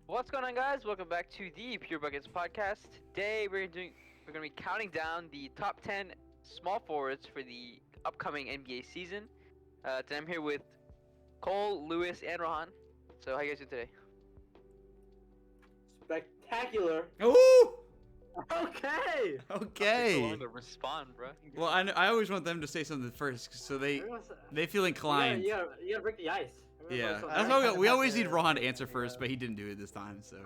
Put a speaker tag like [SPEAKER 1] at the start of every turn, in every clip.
[SPEAKER 1] What's going on, guys? Welcome back to the Pure Buckets podcast. Today we're going to be counting down the top 10 small forwards for the upcoming NBA season. Today I'm here with Cole, Lewis, and Rohan. So how you guys doing today?
[SPEAKER 2] Spectacular.
[SPEAKER 3] Ooh!
[SPEAKER 2] Okay.
[SPEAKER 3] Okay.
[SPEAKER 1] So long to respond, bro.
[SPEAKER 3] Well, I always want them to say something first, so they feel inclined.
[SPEAKER 2] You gotta break the ice.
[SPEAKER 3] Yeah,
[SPEAKER 2] So
[SPEAKER 3] that's why we always need Rohan to answer first, but he didn't do it this time. So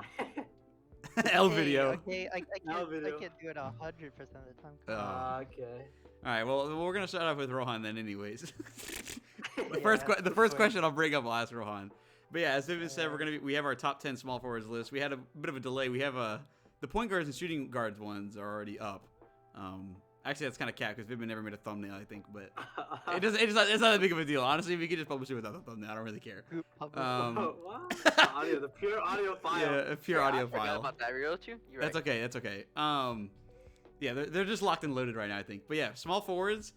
[SPEAKER 3] L video.
[SPEAKER 4] Okay, I
[SPEAKER 2] L
[SPEAKER 4] can't
[SPEAKER 2] video.
[SPEAKER 4] do it 100% of the time.
[SPEAKER 2] Okay.
[SPEAKER 3] All right. Well, we're gonna start off with Rohan then, anyways. the
[SPEAKER 4] Yeah,
[SPEAKER 3] first
[SPEAKER 4] that's
[SPEAKER 3] question I'll bring up, I'll ask Rohan. But yeah, as Vivian said, we have our top 10 small forwards list. We had a bit of a delay. We have the point guards and shooting guards ones are already up. Actually, that's kind of cat because Vivian never made a thumbnail, I think, but it's not that big of a deal. Honestly, we could just publish it without a thumbnail. I don't really care.
[SPEAKER 2] What? The pure audio file.
[SPEAKER 3] Yeah, a pure audio
[SPEAKER 1] I forgot
[SPEAKER 3] file.
[SPEAKER 1] about that. I real you? You're
[SPEAKER 3] That's
[SPEAKER 1] right.
[SPEAKER 3] okay. That's okay. Yeah, they're just locked and loaded right now, I think. But yeah, small forwards.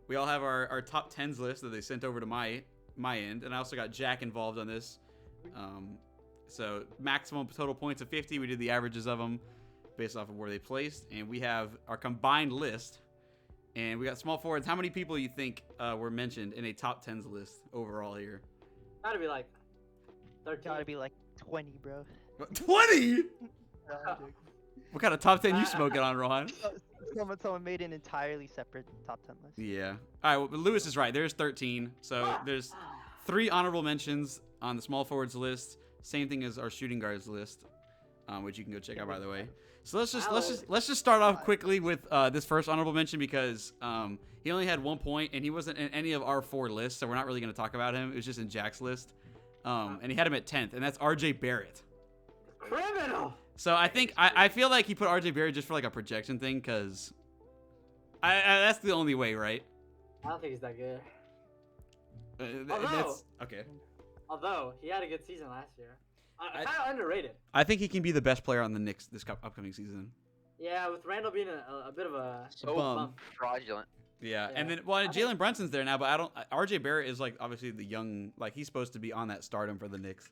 [SPEAKER 3] We all have our top 10s list that they sent over to my end, and I also got Jack involved on this. So maximum total points of 50. We did the averages of them based off of where they placed, and we have our combined list. And we got small forwards. How many people you think were mentioned in a top 10s list overall here?
[SPEAKER 2] Gotta be like 13.
[SPEAKER 4] Gotta be like 20, bro.
[SPEAKER 3] 20.
[SPEAKER 4] No, I'm joking.
[SPEAKER 3] What kind of top 10 you smoking on, Rohan?
[SPEAKER 4] Someone made an entirely separate top 10 list.
[SPEAKER 3] Yeah. All right. Well, Lewis is right. There's 13. So there's 3 honorable mentions on the small forwards list. Same thing as our shooting guards list, which you can go check out, by the way. So let's just start off quickly with this first honorable mention because he only had 1 point and he wasn't in any of our 4 lists, so we're not really going to talk about him. It was just in Jack's list, and he had him at 10th, and that's RJ Barrett.
[SPEAKER 2] Criminal.
[SPEAKER 3] So I think I feel like he put RJ Barrett just for like a projection thing because that's the only way, right?
[SPEAKER 2] I don't think he's that good.
[SPEAKER 3] That's okay.
[SPEAKER 2] Although he had a good season last year. Kind of underrated.
[SPEAKER 3] I think he can be the best player on the Knicks this upcoming season.
[SPEAKER 2] Yeah, with Randall being a bit of a
[SPEAKER 1] So
[SPEAKER 3] bum.
[SPEAKER 1] fraudulent.
[SPEAKER 3] Yeah,
[SPEAKER 2] Yeah.
[SPEAKER 3] and then Jalen Brunson's there now, but RJ Barrett is like obviously the young, like he's supposed to be on that stardom for the Knicks.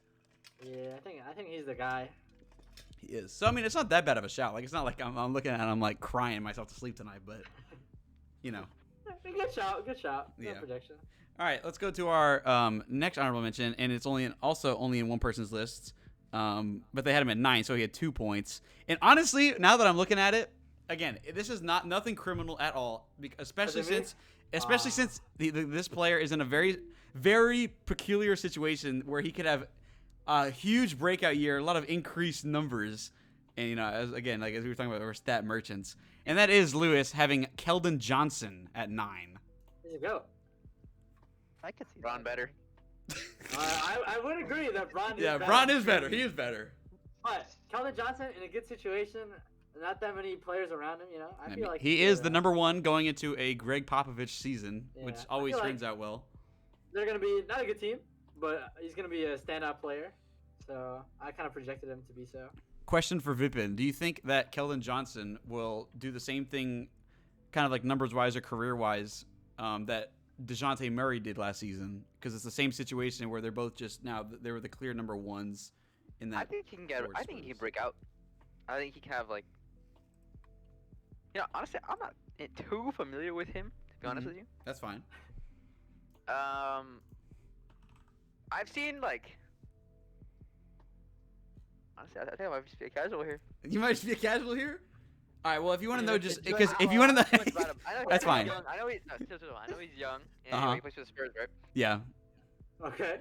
[SPEAKER 2] Yeah, I think he's the guy.
[SPEAKER 3] He is. So I mean, it's not that bad of a shout. Like it's not like I'm looking at it and I'm like crying myself to sleep tonight, but you know.
[SPEAKER 2] Good shout. Good
[SPEAKER 3] Yeah.
[SPEAKER 2] projection.
[SPEAKER 3] All right, let's go to our next honorable mention, and it's only in one person's list. But they had him at 9, so he had 2 points. And honestly, now that I'm looking at it, again, this is nothing criminal at all, especially since this player is in a very, very peculiar situation where he could have a huge breakout year, a lot of increased numbers, and you know, as we were talking about, we're stat merchants, and that is Lewis having Keldon Johnson at 9.
[SPEAKER 2] There you go.
[SPEAKER 4] I could see
[SPEAKER 1] Ron
[SPEAKER 4] that.
[SPEAKER 1] better.
[SPEAKER 2] I would agree that Bron is
[SPEAKER 3] Yeah,
[SPEAKER 2] better.
[SPEAKER 3] Bron is better. He is better.
[SPEAKER 2] But Keldon Johnson in a good situation, not that many players around him, you know. I feel like
[SPEAKER 3] he is the number 1 going into a Greg Popovich season,
[SPEAKER 2] Yeah,
[SPEAKER 3] which
[SPEAKER 2] I
[SPEAKER 3] always
[SPEAKER 2] feel
[SPEAKER 3] turns
[SPEAKER 2] like-
[SPEAKER 3] out well.
[SPEAKER 2] They're gonna be not a good team, but he's gonna be a standout player. So I kind of projected him to be so.
[SPEAKER 3] Question for Vipin: do you think that Keldon Johnson will do the same thing, kind of like numbers-wise or career-wise, that DeJounte Murray did last season? Because it's the same situation where they're both just now they were the clear number 1s in that.
[SPEAKER 1] I think he can get.
[SPEAKER 3] forward
[SPEAKER 1] I think he can
[SPEAKER 3] space.
[SPEAKER 1] break out. I think he can have like. You know, honestly, I'm not too familiar with him. To be honest
[SPEAKER 3] Mhm.
[SPEAKER 1] with you.
[SPEAKER 3] That's fine.
[SPEAKER 1] I've seen like. Honestly, I think I might just be a casual here.
[SPEAKER 3] You might just be a casual here. All right. Well, if you want to
[SPEAKER 2] Yeah,
[SPEAKER 3] know,
[SPEAKER 2] it's
[SPEAKER 3] just
[SPEAKER 2] just-
[SPEAKER 3] because if you want to
[SPEAKER 1] I know
[SPEAKER 3] know,
[SPEAKER 1] he's
[SPEAKER 3] that's fine.
[SPEAKER 1] Young. I know he's I know he's young, and
[SPEAKER 3] Uh-huh.
[SPEAKER 1] he plays for the Spurs, right?
[SPEAKER 3] Yeah.
[SPEAKER 2] Okay.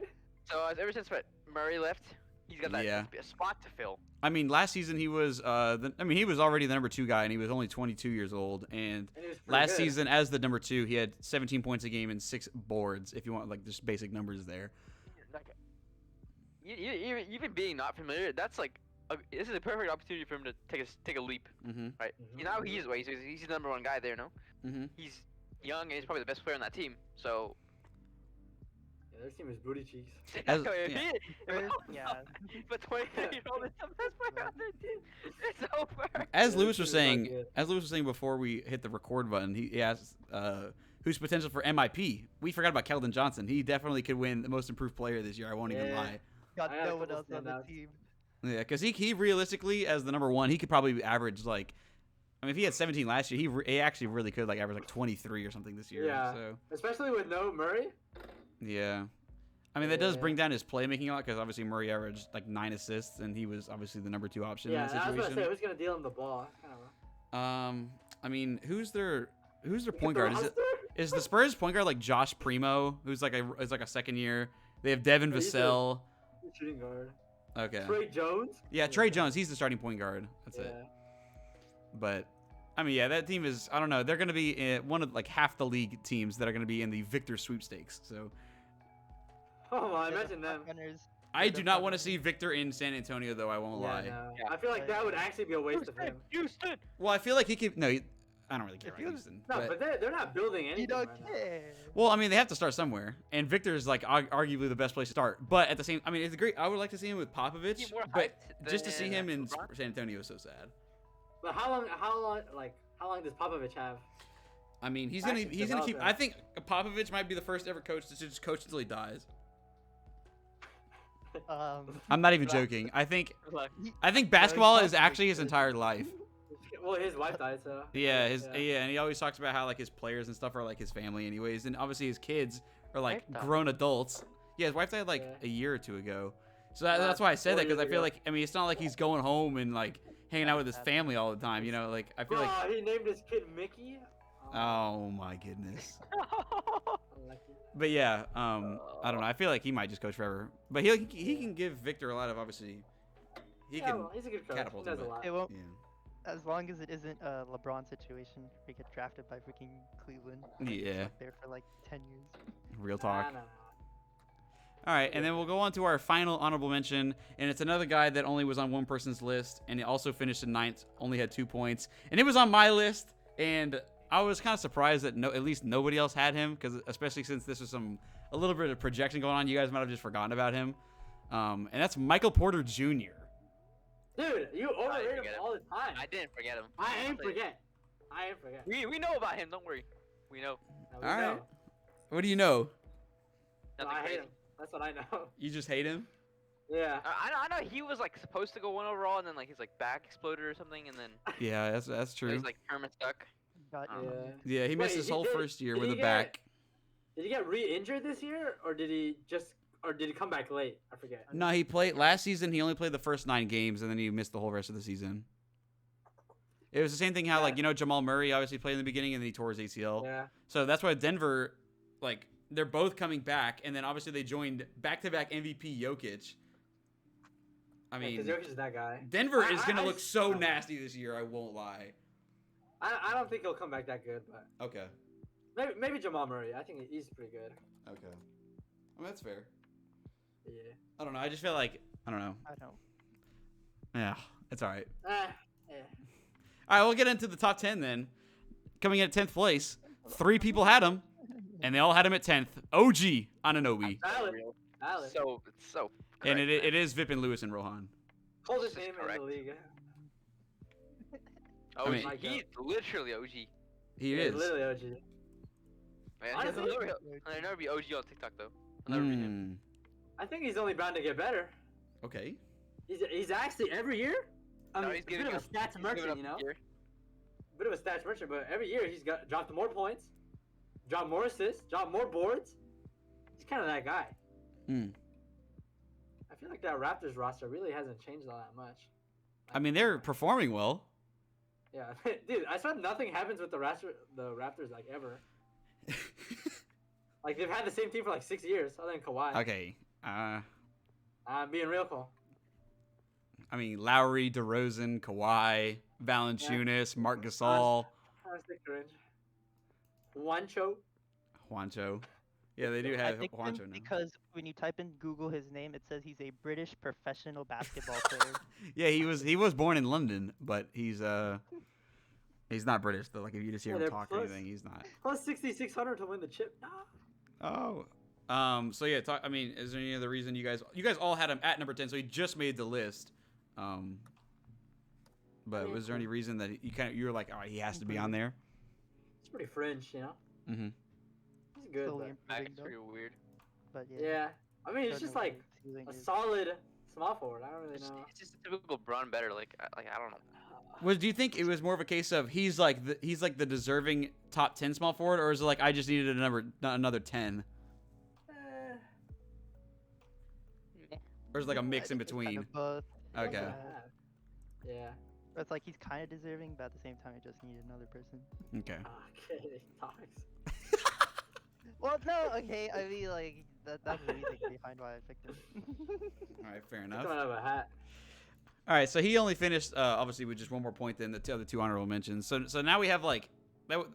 [SPEAKER 1] So ever since Murray left, he's got that
[SPEAKER 3] Yeah.
[SPEAKER 1] spot to fill.
[SPEAKER 3] I mean, last season he was he was already the number 2 guy, and he was only 22 years old. And
[SPEAKER 2] And he was pretty
[SPEAKER 3] last
[SPEAKER 2] good.
[SPEAKER 3] season, as the number 2, he had 17 points a game and 6 boards. If you want like just basic numbers there.
[SPEAKER 1] Like, even being not familiar, that's like this is a perfect opportunity for him to take a leap,
[SPEAKER 3] Mm-hmm.
[SPEAKER 1] right?
[SPEAKER 2] Mhm.
[SPEAKER 1] You know, he's the number 1 guy there, no?
[SPEAKER 3] Mm-hmm.
[SPEAKER 1] He's young and he's probably the best player on that team. So
[SPEAKER 2] Yeah, their team is booty cheeks.
[SPEAKER 3] As-
[SPEAKER 1] if
[SPEAKER 3] yeah.
[SPEAKER 4] Yeah.
[SPEAKER 1] but 23-year-old is the best player on their team. It's over.
[SPEAKER 3] As
[SPEAKER 2] Yeah,
[SPEAKER 3] Lewis
[SPEAKER 2] this
[SPEAKER 3] was
[SPEAKER 2] team is not
[SPEAKER 3] saying,
[SPEAKER 2] good.
[SPEAKER 3] before we hit the record button, he asked who's potential for MIP. We forgot about Keldon Johnson. He definitely could win the most improved player this year. I won't even
[SPEAKER 2] Yeah.
[SPEAKER 3] lie.
[SPEAKER 4] Got
[SPEAKER 2] I got a
[SPEAKER 4] no one
[SPEAKER 2] couple
[SPEAKER 4] else on the
[SPEAKER 2] standouts.
[SPEAKER 4] team.
[SPEAKER 3] Yeah, because he realistically, as the number 1, he could probably average like, I mean, if he had 17 last year, he actually really could like average like 23 or something this year.
[SPEAKER 2] Yeah.
[SPEAKER 3] So
[SPEAKER 2] Especially with no Murray.
[SPEAKER 3] yeah, I mean that does
[SPEAKER 2] Yeah.
[SPEAKER 3] bring down his playmaking a lot because obviously Murray averaged like 9 assists and he was obviously the number 2 option
[SPEAKER 2] Yeah,
[SPEAKER 3] in that
[SPEAKER 2] I was gonna
[SPEAKER 3] situation.
[SPEAKER 2] say who's gonna deal him the ball. I don't know.
[SPEAKER 3] I mean, who's their
[SPEAKER 2] Look
[SPEAKER 3] point
[SPEAKER 2] at the
[SPEAKER 3] guard?
[SPEAKER 2] roster.
[SPEAKER 3] Is the Spurs point guard like Josh Primo, who's like a second year? They have Devin
[SPEAKER 2] Yeah, he's
[SPEAKER 3] Vassell.
[SPEAKER 2] Shooting guard.
[SPEAKER 3] Okay.
[SPEAKER 2] Trey Jones.
[SPEAKER 3] Yeah, Trey Jones. He's the starting point guard. That's it. But I mean, yeah, that team is. I don't know. They're gonna be one of like half the league teams that are gonna be in the Victor sweepstakes. So
[SPEAKER 2] Oh, well, I
[SPEAKER 4] They're the
[SPEAKER 2] mentioned them.
[SPEAKER 4] frontrunners.
[SPEAKER 3] I
[SPEAKER 4] They're
[SPEAKER 3] do
[SPEAKER 4] the
[SPEAKER 3] not want to
[SPEAKER 4] frontrunners.
[SPEAKER 3] see Victor in San Antonio, though. I won't lie.
[SPEAKER 2] No.
[SPEAKER 1] Yeah.
[SPEAKER 2] I feel like that would actually be a waste of him.
[SPEAKER 1] Houston.
[SPEAKER 3] Well, I feel like he could. No, I don't really care
[SPEAKER 4] If
[SPEAKER 3] about
[SPEAKER 4] you-
[SPEAKER 3] Houston.
[SPEAKER 2] No, but they're not building anything
[SPEAKER 4] You don't
[SPEAKER 2] right now.
[SPEAKER 4] care.
[SPEAKER 3] Well, I mean, they have to start somewhere, and Victor's like arguably the best place to start. But at the same, I mean, it's great. I would like to see him with Popovich,
[SPEAKER 1] He's more
[SPEAKER 3] but
[SPEAKER 1] hyped
[SPEAKER 3] just to see
[SPEAKER 1] than
[SPEAKER 3] him in
[SPEAKER 1] LeBron?
[SPEAKER 3] San Antonio is so sad.
[SPEAKER 2] But how long does Popovich have?
[SPEAKER 3] I mean, he's
[SPEAKER 2] Actually
[SPEAKER 3] gonna keep.
[SPEAKER 2] develop
[SPEAKER 3] I
[SPEAKER 2] it.
[SPEAKER 3] think Popovich might be the first ever coach to just coach until he dies. I'm not even
[SPEAKER 2] Right.
[SPEAKER 3] joking. I think
[SPEAKER 1] Like,
[SPEAKER 3] basketball is
[SPEAKER 4] possibly
[SPEAKER 3] actually his
[SPEAKER 4] could.
[SPEAKER 3] entire life.
[SPEAKER 2] Well, his wife died, so.
[SPEAKER 3] Yeah, and he always talks about how like his players and stuff are like his family, anyways, and obviously his kids are like
[SPEAKER 4] Wife died.
[SPEAKER 3] grown adults. Yeah, his wife died like
[SPEAKER 2] Yeah.
[SPEAKER 3] a year or 2 ago, so
[SPEAKER 2] Well,
[SPEAKER 3] that's why I said
[SPEAKER 2] 4
[SPEAKER 3] that because I
[SPEAKER 2] years
[SPEAKER 3] feel
[SPEAKER 2] ago.
[SPEAKER 3] like I mean it's not like he's going home and like hanging out with his family all the time, you know? Like I feel
[SPEAKER 2] Bro,
[SPEAKER 3] like
[SPEAKER 2] he named his kid Mickey.
[SPEAKER 3] oh my goodness.
[SPEAKER 2] Unlucky.
[SPEAKER 3] But yeah, I don't know. I feel like he might just coach forever, but he can give Victor a lot of obviously. He
[SPEAKER 2] Yeah,
[SPEAKER 3] can.
[SPEAKER 2] well, he's a good coach.
[SPEAKER 3] catapult
[SPEAKER 2] He does
[SPEAKER 3] him,
[SPEAKER 2] a
[SPEAKER 3] but-
[SPEAKER 2] lot.
[SPEAKER 4] It won't.
[SPEAKER 3] Yeah.
[SPEAKER 4] As long as it isn't a LeBron situation where he get drafted by freaking Cleveland. and he's
[SPEAKER 3] Yeah.
[SPEAKER 4] stuck there for like 10 years.
[SPEAKER 3] Real talk.
[SPEAKER 2] Nah, nah, nah.
[SPEAKER 3] All right, and then we'll go on to our final honorable mention, and it's another guy that only was on one person's list, and he also finished in 9th, only had 2 points, and it was on my list, and I was kind of surprised that at least nobody else had him, because especially since this was a little bit of projection going on, you guys might have just forgotten about him, and that's Michael Porter Jr.
[SPEAKER 2] Dude, you overrate him
[SPEAKER 1] forget him.
[SPEAKER 2] all the time.
[SPEAKER 1] I didn't forget him.
[SPEAKER 2] I ain't
[SPEAKER 1] Honestly.
[SPEAKER 2] forget. I ain't forget.
[SPEAKER 1] We know about him. Don't worry. We know.
[SPEAKER 2] No, we
[SPEAKER 3] All right.
[SPEAKER 2] know.
[SPEAKER 3] What do you know?
[SPEAKER 2] No,
[SPEAKER 1] Nothing
[SPEAKER 2] I hate
[SPEAKER 1] crazy.
[SPEAKER 2] him. That's what I know.
[SPEAKER 3] You just hate him?
[SPEAKER 2] Yeah.
[SPEAKER 1] I know he was like supposed to go 1 overall, and then like his like back exploded or something, and then
[SPEAKER 3] Yeah, that's true.
[SPEAKER 1] he's like perma stuck.
[SPEAKER 4] Got
[SPEAKER 1] Oh.
[SPEAKER 2] Yeah.
[SPEAKER 3] Yeah, he missed
[SPEAKER 2] Wait,
[SPEAKER 3] his
[SPEAKER 2] he
[SPEAKER 3] whole
[SPEAKER 2] did-
[SPEAKER 3] first year
[SPEAKER 2] did
[SPEAKER 3] with
[SPEAKER 2] he
[SPEAKER 3] a
[SPEAKER 2] get-
[SPEAKER 3] back.
[SPEAKER 2] Did he get re-injured this year, or did he come back late? I forget.
[SPEAKER 3] No, he played last season. He only played the first 9 games, and then he missed the whole rest of the season. It was the same thing how, like, Jamal Murray obviously played in the beginning, and then he tore his ACL.
[SPEAKER 2] Yeah.
[SPEAKER 3] So that's why Denver, like, they're both coming back, and then obviously they joined back-to-back MVP Jokic. I mean,
[SPEAKER 2] Because Jokic is that guy.
[SPEAKER 3] Denver
[SPEAKER 2] I-
[SPEAKER 3] is going to
[SPEAKER 2] I-
[SPEAKER 3] look so nasty this year, I won't lie.
[SPEAKER 2] I don't think he'll come back that good, but
[SPEAKER 3] Okay.
[SPEAKER 2] maybe Jamal Murray. I think he's pretty good.
[SPEAKER 3] Okay. Well, that's fair.
[SPEAKER 2] Yeah.
[SPEAKER 3] I don't know. I just feel like, I don't know.
[SPEAKER 4] I don't.
[SPEAKER 3] Yeah, it's all right.
[SPEAKER 2] Yeah.
[SPEAKER 3] All right, we'll get into the top 10 then. Coming in at 10th place, 3 people had him, and they all had him at 10th. OG Anunoby.
[SPEAKER 2] Valid.
[SPEAKER 1] Real.
[SPEAKER 2] Valid.
[SPEAKER 1] It's so.
[SPEAKER 3] And
[SPEAKER 1] correct,
[SPEAKER 3] it
[SPEAKER 1] man.
[SPEAKER 3] is Vipin, Lewis, and Rohan.
[SPEAKER 2] Coldest
[SPEAKER 1] This is
[SPEAKER 2] name in
[SPEAKER 1] correct.
[SPEAKER 2] the league.
[SPEAKER 1] OG.
[SPEAKER 3] I mean-
[SPEAKER 1] He's literally OG.
[SPEAKER 3] He
[SPEAKER 2] Yeah,
[SPEAKER 3] is.
[SPEAKER 2] Literally OG.
[SPEAKER 1] Man,
[SPEAKER 2] Honestly,
[SPEAKER 1] I'll never be OG on TikTok though. I'll never be him.
[SPEAKER 3] Mm,
[SPEAKER 2] I think he's only bound to get better.
[SPEAKER 3] okay.
[SPEAKER 2] He's actually every year. I
[SPEAKER 1] No,
[SPEAKER 2] mean,
[SPEAKER 1] he's
[SPEAKER 2] a bit
[SPEAKER 1] giving
[SPEAKER 2] of a
[SPEAKER 1] up-
[SPEAKER 2] stats
[SPEAKER 1] he's giving
[SPEAKER 2] merchant,
[SPEAKER 1] up
[SPEAKER 2] you know.
[SPEAKER 1] here.
[SPEAKER 2] Bit of a stats merchant, but every year he's got dropped more points, dropped more assists, dropped more boards. He's kind of that guy.
[SPEAKER 3] Mm.
[SPEAKER 2] I feel like that Raptors roster really hasn't changed all that much.
[SPEAKER 3] I mean, they're performing well.
[SPEAKER 2] Yeah, dude. I swear nothing happens with the Raptors like ever. Like they've had the same team for like 6 years, other than Kawhi.
[SPEAKER 3] Okay.
[SPEAKER 2] I'm being real, Cole.
[SPEAKER 3] I mean, Lowry, DeRozan, Kawhi, Valanciunas, Mark Gasol,
[SPEAKER 2] Honestly, cringe. Juancho.
[SPEAKER 3] Juancho. Yeah, they do
[SPEAKER 4] I
[SPEAKER 3] have
[SPEAKER 4] think him
[SPEAKER 3] Juancho now.
[SPEAKER 4] because when you type in Google his name, it says he's a British professional basketball player.
[SPEAKER 3] Yeah, he was born in London, but he's not British though. Like if you just hear
[SPEAKER 2] Yeah,
[SPEAKER 3] him
[SPEAKER 2] they're
[SPEAKER 3] talk or
[SPEAKER 2] plus-
[SPEAKER 3] anything, he's not.
[SPEAKER 2] Plus 6,600 to win the chip. Nah.
[SPEAKER 3] Oh. So yeah, I mean, is there any other reason you guys all had him at number 10, so he just made the list. But was there any reason that you were like, oh, he has to be on there?
[SPEAKER 2] It's pretty fringe, you know.
[SPEAKER 3] Mm-hmm.
[SPEAKER 2] He's good,
[SPEAKER 4] Slowly
[SPEAKER 2] but
[SPEAKER 4] improving,
[SPEAKER 1] It's
[SPEAKER 4] though,
[SPEAKER 1] pretty weird.
[SPEAKER 4] but
[SPEAKER 2] yeah. I mean, it's
[SPEAKER 4] don't
[SPEAKER 2] just
[SPEAKER 4] know what
[SPEAKER 2] like
[SPEAKER 4] his ceiling
[SPEAKER 2] a
[SPEAKER 4] is.
[SPEAKER 2] solid small forward. I don't really know.
[SPEAKER 1] It's just a typical Braun better. Like I don't know.
[SPEAKER 3] Do you think it was more of a case of he's like the deserving top 10 small forward, or is it like I just needed another 10, or is it like a mix in
[SPEAKER 4] Kind
[SPEAKER 3] between?
[SPEAKER 4] of both.
[SPEAKER 3] Okay.
[SPEAKER 2] Yeah.
[SPEAKER 4] It's like he's kind of deserving, but at the same time, he just needed another person.
[SPEAKER 3] Okay.
[SPEAKER 2] Okay. Talks.
[SPEAKER 4] Well, no, okay. I mean, like that's the reason behind why I picked him.
[SPEAKER 3] All right, fair
[SPEAKER 2] He's
[SPEAKER 3] enough.
[SPEAKER 2] coming out of a hat.
[SPEAKER 3] All right, so he only finished obviously with just one more point than the other two honorable mentions. So now we have like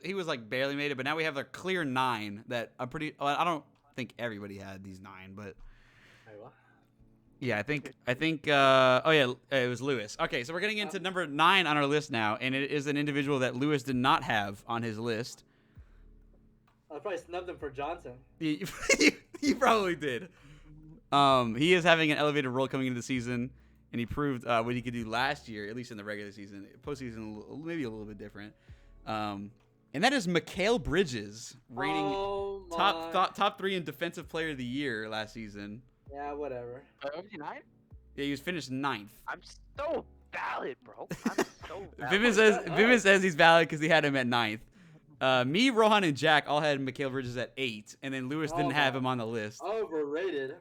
[SPEAKER 3] he was like barely made it, but now we have a clear 9 that I'm pretty. I don't think everybody had these 9, but
[SPEAKER 2] Wait, what?
[SPEAKER 3] yeah, I think oh yeah, it was Lewis. Okay, so we're getting into number 9 on our list now, and it is an individual that Lewis did not have on his list.
[SPEAKER 2] I probably snubbed him for Johnson.
[SPEAKER 3] He probably did. He is having an elevated role coming into the season, and he proved what he could do last year, at least in the regular season. Postseason, maybe a little bit different. And that is Mikal Bridges, rating top 3 in Defensive Player of the Year last season.
[SPEAKER 2] Yeah, whatever.
[SPEAKER 1] Was he 9?
[SPEAKER 3] Yeah, he was finished 9th.
[SPEAKER 1] I'm so valid, bro. I'm so valid.
[SPEAKER 3] Vivian says he's valid because he had him at 9th. Me, Rohan, and Jack all had Mikal Bridges at 8, and then Lewis didn't have him on the list.
[SPEAKER 2] Overrated.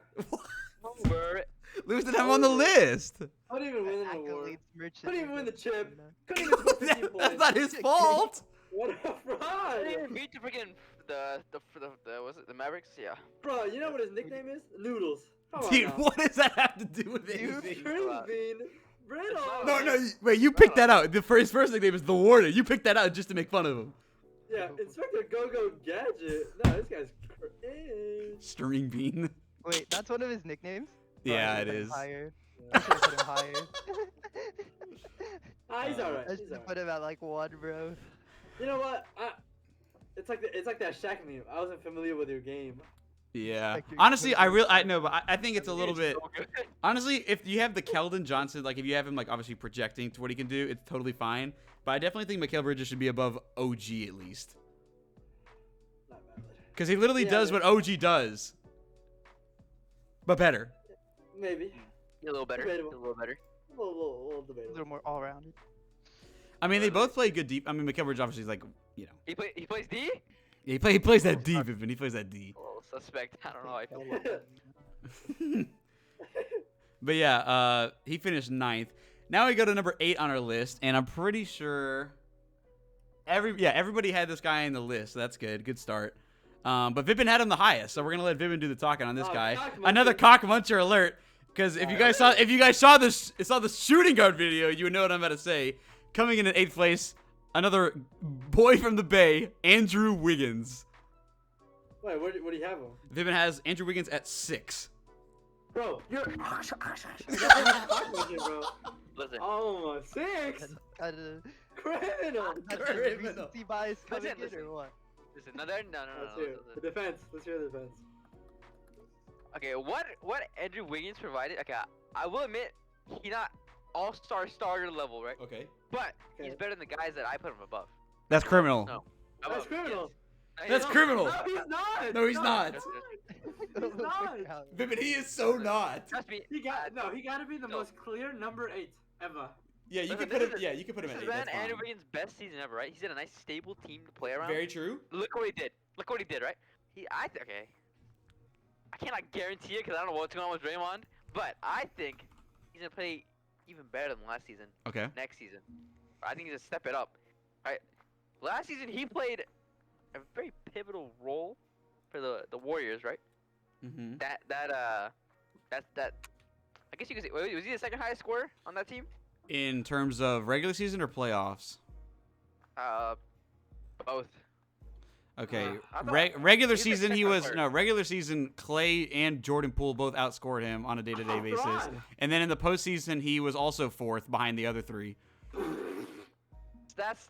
[SPEAKER 3] Lewis didn't have him on the list.
[SPEAKER 2] Couldn't even win an award.
[SPEAKER 4] Accolades merchant.
[SPEAKER 2] Couldn't even win the chip. Couldn't even score 50 points.
[SPEAKER 3] That's not his fault.
[SPEAKER 2] What a
[SPEAKER 1] I
[SPEAKER 2] fraud!
[SPEAKER 1] didn't beat the freaking was it the Mavericks? Yeah.
[SPEAKER 2] Bro, you know what his nickname is? Noodles. Come on
[SPEAKER 3] Dude,
[SPEAKER 2] now.
[SPEAKER 3] what does that have to do with anything?
[SPEAKER 2] String bean. Brittle.
[SPEAKER 3] No, wait, you picked that out. The first nickname is the Warden. You picked that out just to make fun of him.
[SPEAKER 2] Yeah, Inspector Go-Go Gadget. No, this guy's crazy.
[SPEAKER 3] String bean.
[SPEAKER 4] Wait, that's one of his nicknames?
[SPEAKER 3] Yeah,
[SPEAKER 4] I
[SPEAKER 3] it
[SPEAKER 4] should've put him
[SPEAKER 3] is.
[SPEAKER 4] Higher. I should have put him higher.
[SPEAKER 2] He's alright.
[SPEAKER 4] I
[SPEAKER 2] He's
[SPEAKER 4] should have
[SPEAKER 2] alright.
[SPEAKER 4] put him at like 1, bro.
[SPEAKER 2] You know what? It's like that Shaq meme. I wasn't familiar with your game.
[SPEAKER 3] Yeah.
[SPEAKER 4] Like you're
[SPEAKER 3] Honestly,
[SPEAKER 4] completely
[SPEAKER 3] I know, but I think it's a little
[SPEAKER 1] He's
[SPEAKER 3] bit.
[SPEAKER 1] so good.
[SPEAKER 3] Honestly, if you have the Keldon Johnson, like if you have him like obviously projecting to what he can do, it's totally fine. But I definitely think Mikal Bridges should be above OG at least,
[SPEAKER 2] Not valid.
[SPEAKER 3] because he literally
[SPEAKER 2] Yeah,
[SPEAKER 3] does what OG does, but better.
[SPEAKER 2] Maybe.
[SPEAKER 1] He's a little better.
[SPEAKER 2] Debatable.
[SPEAKER 1] He's a little better.
[SPEAKER 2] A little
[SPEAKER 4] A
[SPEAKER 2] debatable.
[SPEAKER 4] little more all-rounded.
[SPEAKER 3] I mean, they both play good deep. I mean, Mikal Bridges obviously is like, you know,
[SPEAKER 1] He plays D.
[SPEAKER 3] yeah, he plays that D, Vivian. He plays that D.
[SPEAKER 1] A little suspect. I don't know how I feel about that.
[SPEAKER 3] But yeah, he finished 9th. Now we go to number 8 on our list, and I'm pretty sure everybody had this guy in the list, so that's good. Good start. But Vipin had him the highest, so we're gonna let Vipin do the talking on this
[SPEAKER 2] Oh,
[SPEAKER 3] guy.
[SPEAKER 2] cock
[SPEAKER 3] Another
[SPEAKER 2] muncher.
[SPEAKER 3] cock muncher alert. Because if you guys saw the shooting guard video, you would know what I'm about to say. Coming in at 8th place, another boy from the Bay, Andrew Wiggins.
[SPEAKER 2] Wait, where do you have him?
[SPEAKER 3] Vipin has Andrew Wiggins at 6.
[SPEAKER 2] Bro, you're bro.
[SPEAKER 1] Listen.
[SPEAKER 2] Oh, 6? Criminal.
[SPEAKER 3] Criminal.
[SPEAKER 4] Recency bias coming in
[SPEAKER 1] Listen.
[SPEAKER 4] or what?
[SPEAKER 1] Listen. No.
[SPEAKER 2] Let's hear it. The defense. Let's hear the defense.
[SPEAKER 1] Okay, what Andrew Wiggins provided? Okay, I will admit he's not all-star starter level, right?
[SPEAKER 3] Okay.
[SPEAKER 1] But he's
[SPEAKER 2] Okay.
[SPEAKER 1] better than the guys that I put him above.
[SPEAKER 3] That's criminal.
[SPEAKER 1] No.
[SPEAKER 2] That's
[SPEAKER 1] Above,
[SPEAKER 2] criminal.
[SPEAKER 1] yes.
[SPEAKER 3] That's
[SPEAKER 1] No,
[SPEAKER 3] criminal.
[SPEAKER 2] No, he's not.
[SPEAKER 3] No, he's not.
[SPEAKER 1] Yes,
[SPEAKER 2] He's not.
[SPEAKER 3] Vipin, he is so not.
[SPEAKER 1] Trust me.
[SPEAKER 2] He got to be the
[SPEAKER 1] No.
[SPEAKER 2] most clear number 8 ever.
[SPEAKER 3] Yeah, you
[SPEAKER 1] Listen,
[SPEAKER 3] can put
[SPEAKER 1] this
[SPEAKER 3] him.
[SPEAKER 1] is-
[SPEAKER 3] Yeah, you can put him
[SPEAKER 1] This
[SPEAKER 3] at
[SPEAKER 1] has
[SPEAKER 3] 8.
[SPEAKER 1] been
[SPEAKER 3] That's
[SPEAKER 1] Andrew
[SPEAKER 3] fine.
[SPEAKER 1] Wiggins' best season ever, right? He's in a nice stable team to play around.
[SPEAKER 3] Very true.
[SPEAKER 1] Look what he did. Look what he did, right? Okay. I cannot guarantee it because I don't know what's going on with Draymond, but I think he's gonna play even better than last season.
[SPEAKER 3] Okay.
[SPEAKER 1] Next season, I think he's gonna step it up. Right? Last season he played a very pivotal role for the Warriors, right?
[SPEAKER 3] Mm-hmm.
[SPEAKER 1] That I guess you could say was he the second highest scorer on that team?
[SPEAKER 3] In terms of regular season or playoffs?
[SPEAKER 1] Both.
[SPEAKER 3] Okay.
[SPEAKER 1] I thought-
[SPEAKER 3] Regular
[SPEAKER 1] he's the
[SPEAKER 3] season, he
[SPEAKER 1] second
[SPEAKER 3] was
[SPEAKER 1] player.
[SPEAKER 3] Regular season, Clay and Jordan Poole both outscored him on a day-to-day
[SPEAKER 2] Oh,
[SPEAKER 3] basis,
[SPEAKER 2] God.
[SPEAKER 3] and then in the postseason, he was also 4th behind the other 3.
[SPEAKER 1] That's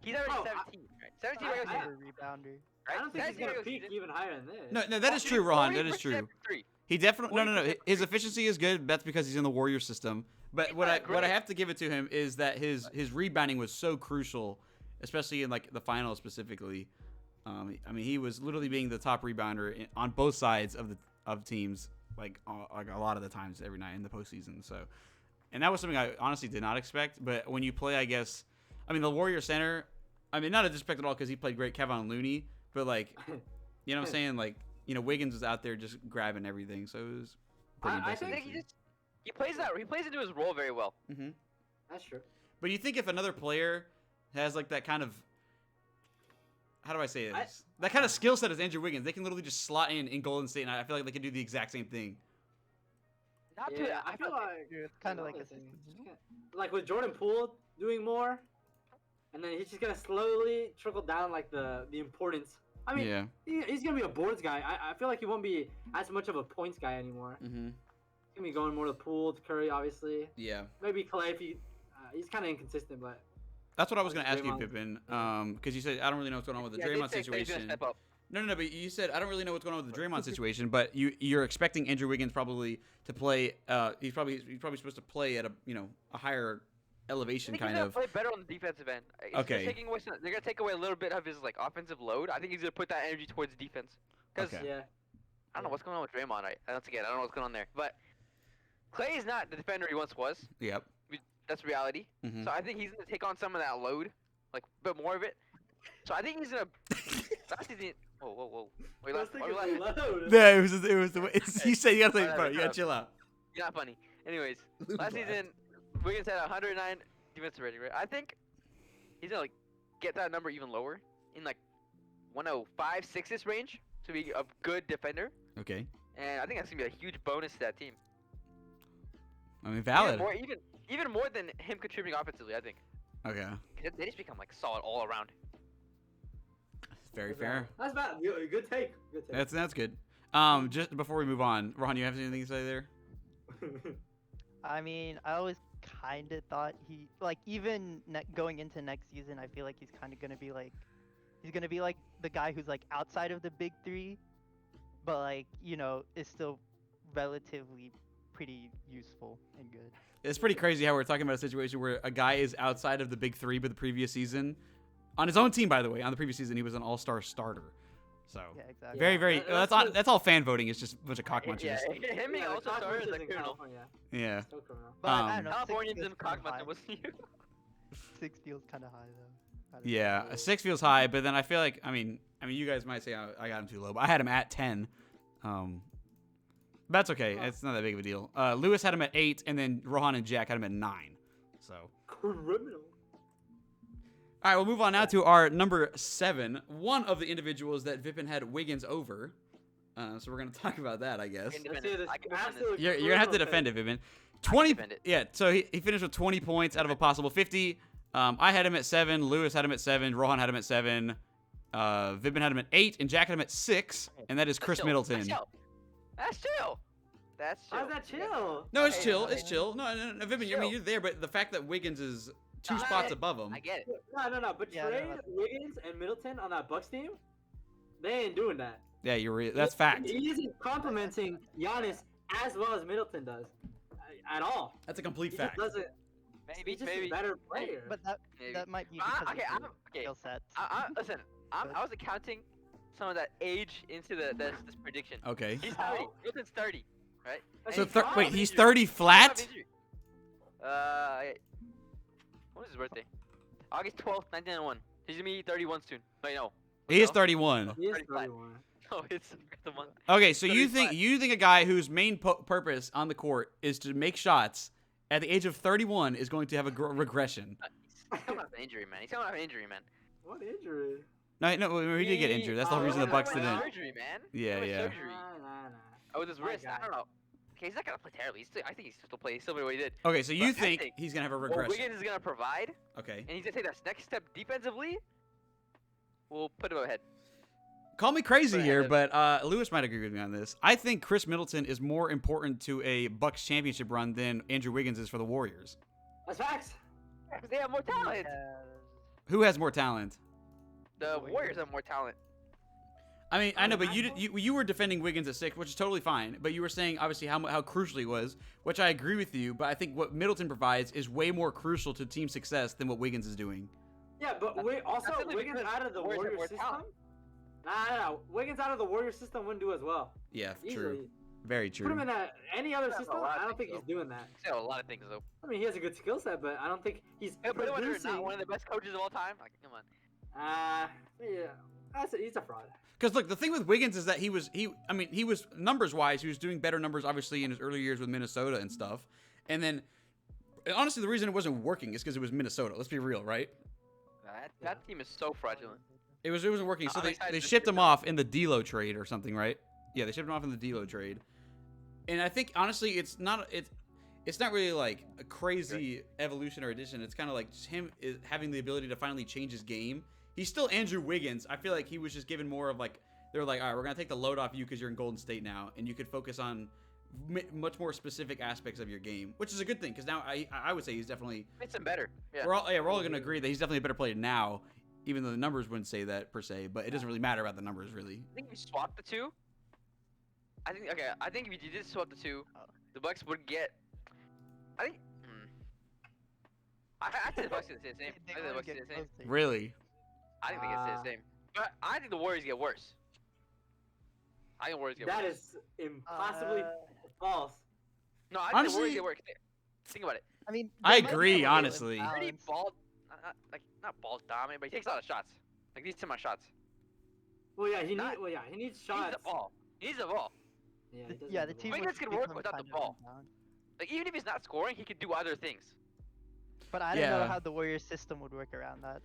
[SPEAKER 1] he's already
[SPEAKER 2] Bro,
[SPEAKER 1] 17, right? 17
[SPEAKER 2] I-
[SPEAKER 1] regular
[SPEAKER 2] I-
[SPEAKER 1] season,
[SPEAKER 4] Super rebounder.
[SPEAKER 2] I
[SPEAKER 1] right?
[SPEAKER 2] don't think he's
[SPEAKER 1] 17
[SPEAKER 2] gonna
[SPEAKER 1] regular
[SPEAKER 2] peak
[SPEAKER 1] season.
[SPEAKER 2] even higher than this.
[SPEAKER 3] No, that is true, Rohan. That is true.
[SPEAKER 1] 3.
[SPEAKER 3] He definitely no.
[SPEAKER 1] 40%
[SPEAKER 3] His efficiency is good. That's because he's in the Warrior system. But what I
[SPEAKER 1] great.
[SPEAKER 3] have to give it to him is that his rebounding was so crucial, especially in like the finals specifically. I mean, he was literally being the top rebounder on both sides of teams like a lot of the times every night in the postseason. So, and that was something I honestly did not expect. But when you play, I guess, I mean, the Warrior center, I mean, not a disrespect at all because he played great, Kevin Looney, but like, you know what I'm saying? Like, you know, Wiggins was out there just grabbing everything, so it was pretty
[SPEAKER 2] I
[SPEAKER 3] impressive.
[SPEAKER 1] I think he plays into his role very well.
[SPEAKER 3] Mm-hmm.
[SPEAKER 2] That's true.
[SPEAKER 3] But you think if another player has like that kind of, how do I say this? That kind of skill set as Andrew Wiggins, they can literally just slot in Golden State, and I feel like they can do the exact same thing.
[SPEAKER 1] Not
[SPEAKER 2] Yeah,
[SPEAKER 1] to,
[SPEAKER 2] I feel like
[SPEAKER 4] It's kind of like a
[SPEAKER 2] Just
[SPEAKER 4] system.
[SPEAKER 2] can't- like with Jordan Poole doing more, and then he's just gonna slowly trickle down like the importance. I mean,
[SPEAKER 3] Yeah.
[SPEAKER 2] he's gonna be a boards guy. I feel like he won't be as much of a points guy anymore.
[SPEAKER 3] Mm-hmm.
[SPEAKER 2] He's gonna be going more to Poole, to Curry, obviously.
[SPEAKER 3] Yeah.
[SPEAKER 2] Maybe Clay if he's kind of inconsistent, but
[SPEAKER 3] That's what I was going to ask you,
[SPEAKER 2] Draymond.
[SPEAKER 3] Pippen, because you said I don't really know what's going on with the
[SPEAKER 1] yeah, I did
[SPEAKER 3] Draymond
[SPEAKER 1] say Clay's gonna
[SPEAKER 3] situation.
[SPEAKER 1] step up.
[SPEAKER 3] No, but you said I don't really know what's going on with the Draymond situation, but you're expecting Andrew Wiggins probably to play. He's probably supposed to play at a higher elevation
[SPEAKER 1] I think he's
[SPEAKER 3] kind
[SPEAKER 1] gonna
[SPEAKER 3] of.
[SPEAKER 1] play better on the defensive end.
[SPEAKER 3] Okay.
[SPEAKER 1] They're gonna take away a little bit of his like offensive load. I think he's gonna put that energy towards defense. Because
[SPEAKER 3] Okay.
[SPEAKER 2] yeah.
[SPEAKER 1] I don't know what's going on with Draymond. Once again, I don't know what's going on there. But Clay is not the defender he once was.
[SPEAKER 3] Yep.
[SPEAKER 1] That's reality.
[SPEAKER 3] Mhm.
[SPEAKER 1] So I think he's gonna take on some of that load, like a bit more of it. So I think he's gonna. Last season. Whoa. Wait,
[SPEAKER 2] I was
[SPEAKER 1] why we
[SPEAKER 2] thinking
[SPEAKER 1] laughing?
[SPEAKER 2] load.
[SPEAKER 3] Yeah, it was the way.
[SPEAKER 1] Okay.
[SPEAKER 3] You said you gotta
[SPEAKER 1] Alright,
[SPEAKER 3] bro, you gotta
[SPEAKER 1] alright.
[SPEAKER 3] chill out.
[SPEAKER 1] You're not funny. Anyways, last season Wiggins had 109 defensive rating. Right? I think he's gonna like get that number even lower in like 105, 6 range to be a good defender.
[SPEAKER 3] Okay.
[SPEAKER 1] And I think that's gonna be a huge bonus to that team.
[SPEAKER 3] I mean, valid.
[SPEAKER 1] Even more than him contributing offensively, I think.
[SPEAKER 3] Okay.
[SPEAKER 1] They just become like solid all around.
[SPEAKER 3] Very fair.
[SPEAKER 2] That's bad. Good take. Good take.
[SPEAKER 3] That's good. Just before we move on, Rohan, you have anything to say there?
[SPEAKER 4] I mean, I always kind of thought he like even going into next season, I feel like he's kind of gonna be like the guy who's like outside of the big three, but like is still relatively pretty useful and good.
[SPEAKER 3] It's pretty crazy how we're talking about a situation where a guy is outside of the big three, but the previous season, on his own team, by the way, on the previous season, he was an all-star starter. So
[SPEAKER 4] Yeah, exactly.
[SPEAKER 3] very.
[SPEAKER 2] That's
[SPEAKER 3] That's all fan voting. It's just a bunch of cock munchers.
[SPEAKER 1] Yeah, him being
[SPEAKER 2] Yeah,
[SPEAKER 1] also
[SPEAKER 2] Cock
[SPEAKER 1] started is
[SPEAKER 2] Munchers
[SPEAKER 1] like
[SPEAKER 2] in
[SPEAKER 1] criminal.
[SPEAKER 2] California.
[SPEAKER 3] Yeah.
[SPEAKER 2] So criminal.
[SPEAKER 4] But I don't know.
[SPEAKER 1] Californians and
[SPEAKER 4] cock
[SPEAKER 1] cockmuncher wasn't you?
[SPEAKER 4] 6 feels kind of high though. I don't know.
[SPEAKER 3] Yeah, a 6 feels high, but then I feel like I mean, you guys might say I got him too low, but I had him at 10. That's okay. It's not that big of a deal. Lewis had him at 8, and then Rohan and Jack had him at 9. So.
[SPEAKER 2] Criminal.
[SPEAKER 3] All right, we'll move on now to our number 7. One of the individuals that Vipin had Wiggins over. So we're gonna talk about that, I guess.
[SPEAKER 1] Defend
[SPEAKER 2] Let's
[SPEAKER 1] it.
[SPEAKER 2] hear this
[SPEAKER 1] I can defend
[SPEAKER 2] absolute
[SPEAKER 3] You're gonna have to
[SPEAKER 2] criminal
[SPEAKER 3] defend
[SPEAKER 2] take.
[SPEAKER 3] it, Vipin. 20.
[SPEAKER 1] defend it.
[SPEAKER 3] Yeah. So he finished with 20 points out of a possible 50. I had him at 7. Lewis had him at 7. Rohan had him at 7. Vipin had him at 8, and Jack had him at 6. And that is Chris
[SPEAKER 1] That's chill.
[SPEAKER 3] Middleton.
[SPEAKER 1] That's chill. That's chill.
[SPEAKER 2] How's that chill?
[SPEAKER 3] No, it's
[SPEAKER 1] Hey,
[SPEAKER 3] chill.
[SPEAKER 1] hey,
[SPEAKER 3] It's chill. No, Vipin. I mean,
[SPEAKER 1] chill.
[SPEAKER 3] you're there, but the fact that Wiggins is 2
[SPEAKER 1] No,
[SPEAKER 3] spots
[SPEAKER 1] hey,
[SPEAKER 3] above him.
[SPEAKER 1] I get it.
[SPEAKER 2] No. But
[SPEAKER 4] Yeah, no,
[SPEAKER 2] trade
[SPEAKER 4] that's-
[SPEAKER 2] Wiggins and Middleton on that Bucks team. They ain't doing that.
[SPEAKER 3] Yeah, that's fact.
[SPEAKER 2] He isn't complimenting Giannis as well as Middleton does, at all.
[SPEAKER 3] That's a complete
[SPEAKER 2] He just
[SPEAKER 3] fact.
[SPEAKER 2] doesn't.
[SPEAKER 1] Maybe,
[SPEAKER 2] He's just
[SPEAKER 1] maybe.
[SPEAKER 2] a better player.
[SPEAKER 4] But that
[SPEAKER 1] Maybe.
[SPEAKER 4] that might be
[SPEAKER 1] Ah,
[SPEAKER 4] because
[SPEAKER 1] okay,
[SPEAKER 4] of
[SPEAKER 1] I'm-
[SPEAKER 4] the
[SPEAKER 1] okay.
[SPEAKER 4] skill sets.
[SPEAKER 1] Listen, I was accounting some of that age into this prediction.
[SPEAKER 3] Okay.
[SPEAKER 1] He's
[SPEAKER 2] How?
[SPEAKER 1] 30. Middleton's 30, right?
[SPEAKER 2] That's
[SPEAKER 3] So
[SPEAKER 2] his
[SPEAKER 3] wait,
[SPEAKER 2] problem.
[SPEAKER 3] he's 30
[SPEAKER 1] He doesn't
[SPEAKER 3] flat?
[SPEAKER 1] have injury. When is his birthday? August 12th, 1991. He's gonna be 31 soon. Wait, no.
[SPEAKER 3] He is
[SPEAKER 1] No?
[SPEAKER 3] 31.
[SPEAKER 2] He is
[SPEAKER 1] 30 flat.
[SPEAKER 2] 31.
[SPEAKER 1] No, it's the month.
[SPEAKER 3] Okay, so you
[SPEAKER 1] 35.
[SPEAKER 3] think a guy whose main purpose on the court is to make shots at the age of 31 is going to have a regression?
[SPEAKER 1] He's coming off an injury, man. He's coming off an injury, man.
[SPEAKER 2] What injury?
[SPEAKER 3] No, he did get injured. That's the whole reason the
[SPEAKER 2] Oh,
[SPEAKER 3] Bucks
[SPEAKER 2] yeah,
[SPEAKER 3] didn't.
[SPEAKER 1] Surgery, man.
[SPEAKER 3] Yeah,
[SPEAKER 1] He went
[SPEAKER 3] yeah.
[SPEAKER 1] Surgery.
[SPEAKER 2] Nah.
[SPEAKER 1] Oh, with his
[SPEAKER 2] My
[SPEAKER 1] wrist. I
[SPEAKER 2] guy.
[SPEAKER 1] don't know. Okay, he's not gonna play terribly. I think he's still play. He's still what he did.
[SPEAKER 3] Okay, so you
[SPEAKER 1] But I
[SPEAKER 3] think
[SPEAKER 1] think
[SPEAKER 3] he's gonna have a
[SPEAKER 1] What
[SPEAKER 3] regression?
[SPEAKER 1] Wiggins is gonna provide,
[SPEAKER 3] Okay.
[SPEAKER 1] and he's gonna take that next step defensively. We'll put him ahead.
[SPEAKER 3] Call me crazy
[SPEAKER 1] But
[SPEAKER 3] here,
[SPEAKER 1] ahead
[SPEAKER 3] but Lewis might agree with me on this. I think Chris Middleton is more important to a Bucks championship run than Andrew Wiggins is for the Warriors.
[SPEAKER 2] That's facts.
[SPEAKER 1] Because they have more talent.
[SPEAKER 3] Who has more talent?
[SPEAKER 1] The Warriors have more talent.
[SPEAKER 3] I mean, I know, but
[SPEAKER 2] I
[SPEAKER 3] you were defending Wiggins at 6, which is totally fine. But you were saying obviously how crucial he was, which I agree with you. But I think what Middleton provides is way more crucial to team success than what Wiggins is doing.
[SPEAKER 2] Yeah, but also
[SPEAKER 1] That's simply
[SPEAKER 2] Wiggins
[SPEAKER 1] because
[SPEAKER 2] out of the
[SPEAKER 1] Warriors have
[SPEAKER 2] Warrior
[SPEAKER 1] more
[SPEAKER 2] system.
[SPEAKER 1] talent.
[SPEAKER 2] Nah. Wiggins out of the Warrior system wouldn't do as well.
[SPEAKER 3] Yeah,
[SPEAKER 2] Easily.
[SPEAKER 3] true. Very
[SPEAKER 2] Put him
[SPEAKER 3] true.
[SPEAKER 2] in any other
[SPEAKER 1] Yeah,
[SPEAKER 2] system,
[SPEAKER 1] a lot of
[SPEAKER 2] I don't
[SPEAKER 1] things,
[SPEAKER 2] think he's
[SPEAKER 1] though.
[SPEAKER 2] doing that.
[SPEAKER 1] He's got a lot of things though.
[SPEAKER 2] I mean, he has a good skill set, but I don't think he's
[SPEAKER 1] Hey, but under
[SPEAKER 2] producing.
[SPEAKER 1] not one of the best coaches of all time. Like, come on.
[SPEAKER 2] Yeah, he's a fraud.
[SPEAKER 3] Because look, the thing with Wiggins is that he was numbers wise, he was doing better numbers obviously in his early years with Minnesota and stuff. And then honestly, the reason it wasn't working is because it was Minnesota. Let's be real, right?
[SPEAKER 1] That team is so fraudulent.
[SPEAKER 3] It wasn't working. So
[SPEAKER 1] I'm excited
[SPEAKER 3] they
[SPEAKER 1] to
[SPEAKER 3] shipped
[SPEAKER 1] see
[SPEAKER 3] him
[SPEAKER 1] that.
[SPEAKER 3] off in the D'Lo trade or something, right? Yeah, they shipped him off in the D'Lo trade. And I think honestly, it's not really like a crazy evolution or addition. It's kind of like just him having the ability to finally change his game. He's still Andrew Wiggins. I feel like he was just given more of like, they were like, all right, we're gonna take the load off you because you're in Golden State now, and you could focus on much more specific aspects of your game, which is a good thing because now I would say he's definitely
[SPEAKER 1] It's him better. Yeah.
[SPEAKER 3] we're all gonna agree that he's definitely a better player now, even though the numbers wouldn't say that per se. But it doesn't really matter about the numbers really.
[SPEAKER 1] I think if you swap the two. I think if you did swap the two, the Bucks would get. I think. I think the Bucks get the same. I think the Bucks get the same.
[SPEAKER 3] Really?
[SPEAKER 1] I think they get the same. But I think the Warriors get worse. I think the Warriors get
[SPEAKER 2] That
[SPEAKER 1] worse.
[SPEAKER 2] is impossibly false.
[SPEAKER 1] No, I think
[SPEAKER 3] Honestly-
[SPEAKER 1] the Warriors get worse. Think about it.
[SPEAKER 4] I mean,
[SPEAKER 3] I
[SPEAKER 4] they might
[SPEAKER 3] agree,
[SPEAKER 4] have a little
[SPEAKER 3] honestly.
[SPEAKER 1] Pretty
[SPEAKER 4] imbalance.
[SPEAKER 1] ball, not ball dominant, but he takes a lot of shots. Like these two shots.
[SPEAKER 2] Well, yeah, he
[SPEAKER 1] Not-
[SPEAKER 2] needs
[SPEAKER 1] He
[SPEAKER 2] shots.
[SPEAKER 1] needs the ball. He needs the ball.
[SPEAKER 2] Yeah, he does
[SPEAKER 4] Yeah,
[SPEAKER 2] need
[SPEAKER 4] the team
[SPEAKER 1] Wiggins
[SPEAKER 4] would
[SPEAKER 1] can work
[SPEAKER 4] become
[SPEAKER 1] without the
[SPEAKER 4] kind of
[SPEAKER 1] ball.
[SPEAKER 4] unbalanced.
[SPEAKER 1] Like even if he's not scoring, he could do other things.
[SPEAKER 4] But I don't know
[SPEAKER 3] Yeah.
[SPEAKER 4] how the Warriors system would work around that.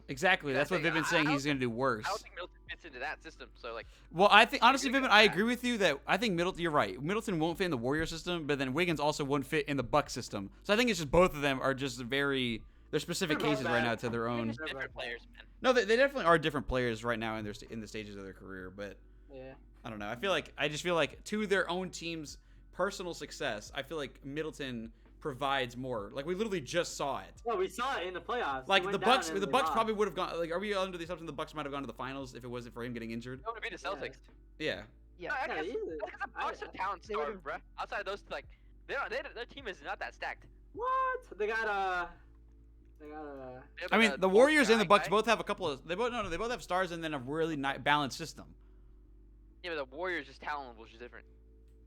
[SPEAKER 3] Exactly. That's what
[SPEAKER 1] Exactly.
[SPEAKER 3] Vivian's saying.
[SPEAKER 1] I
[SPEAKER 3] He's
[SPEAKER 1] don't
[SPEAKER 3] gonna do worse.
[SPEAKER 1] I don't think Middleton fits into that system. So like,
[SPEAKER 3] Well, I think honestly,
[SPEAKER 1] really
[SPEAKER 3] Vivian,
[SPEAKER 1] good
[SPEAKER 3] I
[SPEAKER 1] at that.
[SPEAKER 3] agree with you that I think Middleton. You're right. Middleton won't fit in the Warrior system, but then Wiggins also won't fit in the Buck system. So I think it's just both of them are just very. They're specific
[SPEAKER 2] They're both
[SPEAKER 3] cases right
[SPEAKER 2] bad.
[SPEAKER 3] now to their own.
[SPEAKER 1] just different players, man.
[SPEAKER 3] No, they definitely are different players right now in the stages of their career. But
[SPEAKER 2] Yeah.
[SPEAKER 3] I don't know. I just feel like to their own team's personal success, I feel like Middleton provides more. Like we literally just saw it.
[SPEAKER 2] Well, we saw it in the playoffs. He
[SPEAKER 3] Like
[SPEAKER 2] went
[SPEAKER 3] the
[SPEAKER 2] down
[SPEAKER 3] Bucks,
[SPEAKER 2] and
[SPEAKER 3] the
[SPEAKER 2] they
[SPEAKER 3] Bucks
[SPEAKER 2] lost.
[SPEAKER 3] probably would have gone. Like, are we under the assumption the Bucks might have gone to the finals if it wasn't for him getting injured?
[SPEAKER 1] It would be the Celtics.
[SPEAKER 3] Yeah.
[SPEAKER 4] Yeah.
[SPEAKER 1] I
[SPEAKER 2] Yeah,
[SPEAKER 1] guess
[SPEAKER 2] easily.
[SPEAKER 1] that's because the Bucks are talent
[SPEAKER 4] they would've-
[SPEAKER 1] starved, bruh. Outside of those, like, their team is not that stacked.
[SPEAKER 2] What? They got
[SPEAKER 1] They have,
[SPEAKER 3] I
[SPEAKER 1] like,
[SPEAKER 3] mean,
[SPEAKER 1] a
[SPEAKER 3] the
[SPEAKER 1] fourth
[SPEAKER 3] Warriors and the
[SPEAKER 1] guy,
[SPEAKER 3] Bucks
[SPEAKER 1] guy.
[SPEAKER 3] both have a couple of. They both have stars and then a really balanced system.
[SPEAKER 1] Yeah, but the Warriors just talent was just different.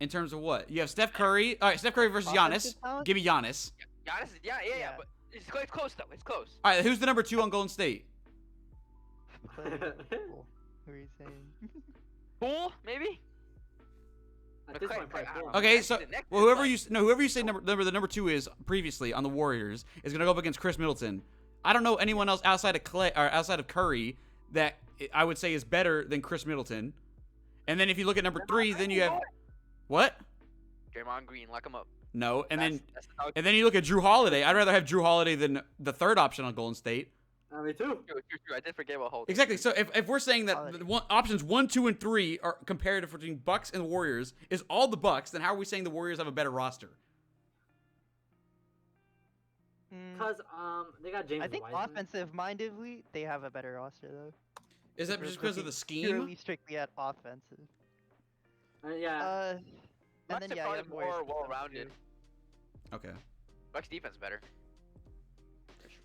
[SPEAKER 3] In terms of what? You have Steph Curry. All right, Steph Curry versus Giannis.
[SPEAKER 4] Offensive talent?
[SPEAKER 3] Give me Giannis.
[SPEAKER 1] Giannis, yeah,
[SPEAKER 4] Yeah.
[SPEAKER 1] but it's close though. It's close.
[SPEAKER 3] All right, who's the number 2 on Golden State?
[SPEAKER 4] But, cool. What were you saying?
[SPEAKER 1] Poole, maybe.
[SPEAKER 2] At this point, probably
[SPEAKER 1] I don't
[SPEAKER 2] four.
[SPEAKER 1] know.
[SPEAKER 3] Okay,
[SPEAKER 1] Next
[SPEAKER 3] so
[SPEAKER 1] to- next
[SPEAKER 3] well,
[SPEAKER 1] is,
[SPEAKER 3] whoever
[SPEAKER 1] like-
[SPEAKER 3] you say the number 2 is previously on the Warriors is gonna go up against Chris Middleton. I don't know anyone else outside of Clay or outside of Curry that I would say is better than Chris Middleton. And then if you look at number 3, then you have what?
[SPEAKER 1] Draymond Green, lock him up.
[SPEAKER 3] No, and then
[SPEAKER 1] That's the
[SPEAKER 3] and then you look at Drew Holiday. I'd rather have Drew Holiday than the third option on Golden State.
[SPEAKER 2] Me too.
[SPEAKER 1] true. I did forget about Holden.
[SPEAKER 3] Exactly. So if we're saying that
[SPEAKER 4] Holiday.
[SPEAKER 3] options 1, 2, and 3 are comparative between Bucks and Warriors is all the Bucks, then how are we saying the Warriors have a better roster?
[SPEAKER 2] Cause they got James
[SPEAKER 4] I think
[SPEAKER 2] Wiseman.
[SPEAKER 4] offensive-mindedly, they have a better roster though.
[SPEAKER 3] Is that
[SPEAKER 4] If we're
[SPEAKER 3] just because of
[SPEAKER 4] looking
[SPEAKER 3] the scheme?
[SPEAKER 4] Purely strictly at offensive.
[SPEAKER 2] Yeah.
[SPEAKER 4] And
[SPEAKER 1] Bucks
[SPEAKER 4] then
[SPEAKER 1] are
[SPEAKER 4] yeah, you
[SPEAKER 1] probably
[SPEAKER 4] have Warriors
[SPEAKER 1] more
[SPEAKER 4] system,
[SPEAKER 1] well-rounded.
[SPEAKER 4] too.
[SPEAKER 3] Okay.
[SPEAKER 1] Bucks defense better.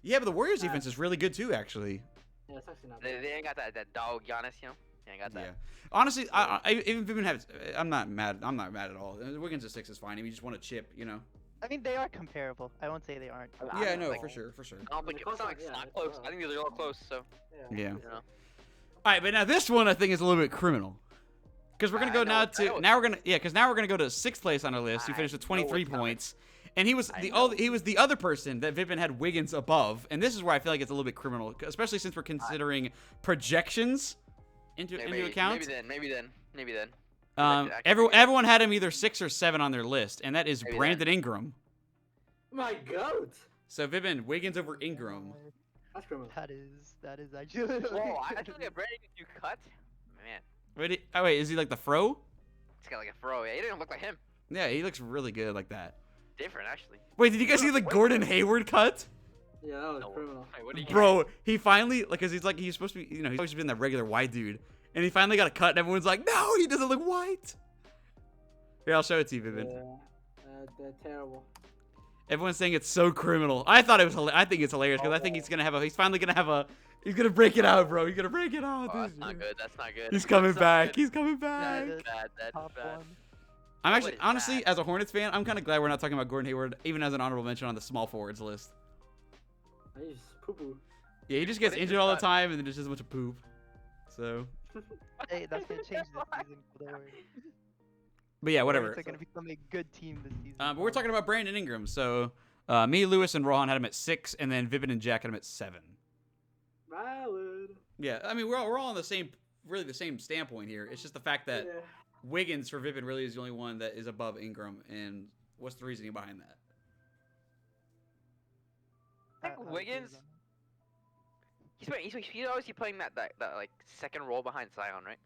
[SPEAKER 3] Yeah, but the Warriors defense is really good too, actually.
[SPEAKER 2] Yeah, it's actually not
[SPEAKER 1] They
[SPEAKER 2] bad.
[SPEAKER 1] ain't got that dog Giannis, you know. They ain't got that.
[SPEAKER 3] Yeah. Honestly, I even if have, I'm not mad. I'm not mad at all. Wiggins at 6 is fine. If you just want to chip, you know.
[SPEAKER 4] I mean, they are comparable. I won't say they aren't.
[SPEAKER 1] I
[SPEAKER 3] Yeah,
[SPEAKER 1] don't
[SPEAKER 3] no,
[SPEAKER 1] like-
[SPEAKER 3] for sure, for sure.
[SPEAKER 1] I don't think
[SPEAKER 2] The
[SPEAKER 1] it's not like
[SPEAKER 2] close
[SPEAKER 1] it's
[SPEAKER 2] one,
[SPEAKER 1] not
[SPEAKER 2] yeah,
[SPEAKER 1] close.
[SPEAKER 2] it's
[SPEAKER 1] I think they're all close. So
[SPEAKER 3] Yeah.
[SPEAKER 1] you know.
[SPEAKER 3] All right, but now this one I think is a little bit criminal. Because we're gonna
[SPEAKER 1] I
[SPEAKER 3] go
[SPEAKER 1] know
[SPEAKER 3] now
[SPEAKER 1] it- I know
[SPEAKER 3] to
[SPEAKER 1] it.
[SPEAKER 3] now we're gonna because now we're gonna go to 6th place on our list. Who
[SPEAKER 1] I
[SPEAKER 3] finished with
[SPEAKER 1] know
[SPEAKER 3] 23
[SPEAKER 1] it's coming.
[SPEAKER 3] points, and he was
[SPEAKER 1] I
[SPEAKER 3] the
[SPEAKER 1] know.
[SPEAKER 3] he was the other person that Vipin had Wiggins above, and this is where I feel like it's a little bit criminal, especially since we're considering projections into account.
[SPEAKER 1] Maybe then.
[SPEAKER 3] Everyone had him either 6 or 7 on their list, and that is
[SPEAKER 1] Maybe
[SPEAKER 3] Brandon Ingram.
[SPEAKER 2] My goat.
[SPEAKER 3] So Vipin, Wiggins over Ingram.
[SPEAKER 2] That's criminal.
[SPEAKER 4] That is actually.
[SPEAKER 1] Whoa, I feel like Brandon you cut. Man,
[SPEAKER 3] Wait, is he like the fro?
[SPEAKER 1] he's got like a fro. Yeah, he didn't look like him.
[SPEAKER 3] Yeah, he looks really good like that.
[SPEAKER 1] Different actually.
[SPEAKER 3] Wait, did you guys see the Gordon Hayward cut?
[SPEAKER 2] Yeah, that was
[SPEAKER 1] No.
[SPEAKER 2] criminal.
[SPEAKER 1] Wait, what do you
[SPEAKER 3] Bro, he finally, like, cause he's supposed to be, you know, he's always been that regular white dude, and he finally got a cut, and everyone's like, no, he doesn't look white. Here, I'll show it to you, Vivian.
[SPEAKER 2] Yeah, they're terrible.
[SPEAKER 3] Everyone's saying it's so criminal. I thought it was, I think it's hilarious, because I think he's finally gonna have a, he's gonna break it out, bro. He's gonna break it out.
[SPEAKER 1] Oh, that's not good. That's not good.
[SPEAKER 3] He's coming
[SPEAKER 1] That's not
[SPEAKER 3] back.
[SPEAKER 1] good.
[SPEAKER 3] He's coming
[SPEAKER 4] That
[SPEAKER 3] back.
[SPEAKER 4] is
[SPEAKER 1] Bad. That's
[SPEAKER 4] top
[SPEAKER 1] bad.
[SPEAKER 4] one.
[SPEAKER 3] I'm
[SPEAKER 1] What
[SPEAKER 3] actually,
[SPEAKER 1] is
[SPEAKER 3] honestly,
[SPEAKER 1] that?
[SPEAKER 3] as a Hornets fan, I'm kind of glad we're not talking about Gordon Hayward, even as an honorable mention on the small forwards list.
[SPEAKER 2] He's poo-poo.
[SPEAKER 3] Yeah, he just gets
[SPEAKER 1] What is
[SPEAKER 3] injured
[SPEAKER 1] this
[SPEAKER 3] all the
[SPEAKER 1] shot?
[SPEAKER 3] time, and then just does a bunch of poop. So,
[SPEAKER 4] Hey, that's gonna change this season. Don't worry.
[SPEAKER 3] but yeah, whatever.
[SPEAKER 4] Hornets are gonna become a good team this season.
[SPEAKER 3] But we're talking about Brandon Ingram. So, me, Lewis, and Rohan had him at 6, and then Vipin and Jack had him at 7.
[SPEAKER 2] Valid.
[SPEAKER 3] Yeah, I mean, we're all on the same, really the same standpoint here. It's just the fact that
[SPEAKER 2] Yeah.
[SPEAKER 3] Wiggins for Vipin really is the only one that is above Ingram, and what's the reasoning behind that?
[SPEAKER 1] I think Wiggins. He's obviously playing that like second role behind Zion, right?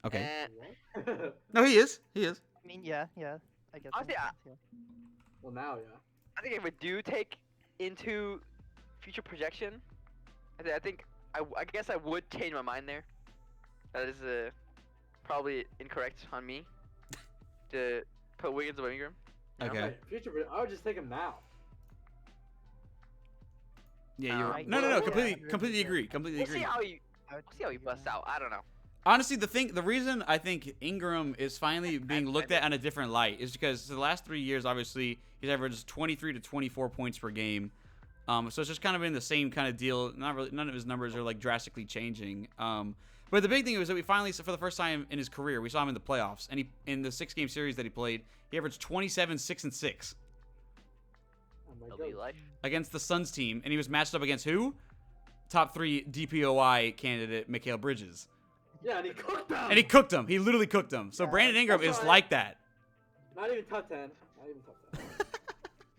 [SPEAKER 3] Okay.
[SPEAKER 1] And
[SPEAKER 2] What?
[SPEAKER 3] No, he is. He is.
[SPEAKER 4] I mean, yeah. I guess.
[SPEAKER 1] Honestly,
[SPEAKER 4] yeah.
[SPEAKER 2] Well, now, yeah.
[SPEAKER 1] I think if we do take into future projection, I think I guess I would change my mind there. That is probably incorrect on me to put Wiggins over Ingram.
[SPEAKER 3] Okay.
[SPEAKER 2] Right, future, I would just take him now.
[SPEAKER 3] Yeah, you're
[SPEAKER 1] Um,
[SPEAKER 3] right. No,
[SPEAKER 2] yeah,
[SPEAKER 3] completely agree. Completely
[SPEAKER 1] We'll see
[SPEAKER 3] agree.
[SPEAKER 1] how he
[SPEAKER 4] I would
[SPEAKER 1] we'll see how he
[SPEAKER 4] agree,
[SPEAKER 1] busts
[SPEAKER 4] yeah.
[SPEAKER 1] out. I don't know.
[SPEAKER 3] Honestly, the reason I think Ingram is finally being looked at on a different light is because the last 3 years, obviously, he's averaged 23 to 24 points per game. So it's just kind of been the same kind of deal. Not really, none of his numbers are like drastically changing. But the big thing was that we finally, for the first time in his career, we saw him in the playoffs, and he in the 6-game series that he played, he averaged 27, 6, and 6
[SPEAKER 2] Oh my
[SPEAKER 1] It'll be
[SPEAKER 2] God.
[SPEAKER 1] life.
[SPEAKER 3] against the Suns team, and he was matched up against who? Top 3 DPOI candidate, Mikal Bridges.
[SPEAKER 2] Yeah, and he cooked them.
[SPEAKER 3] And he cooked him. He literally cooked him. So
[SPEAKER 2] Yeah,
[SPEAKER 3] Brandon Ingram
[SPEAKER 2] that's
[SPEAKER 3] is
[SPEAKER 2] why-
[SPEAKER 3] like that.
[SPEAKER 2] Not even top 10. Not even top 10.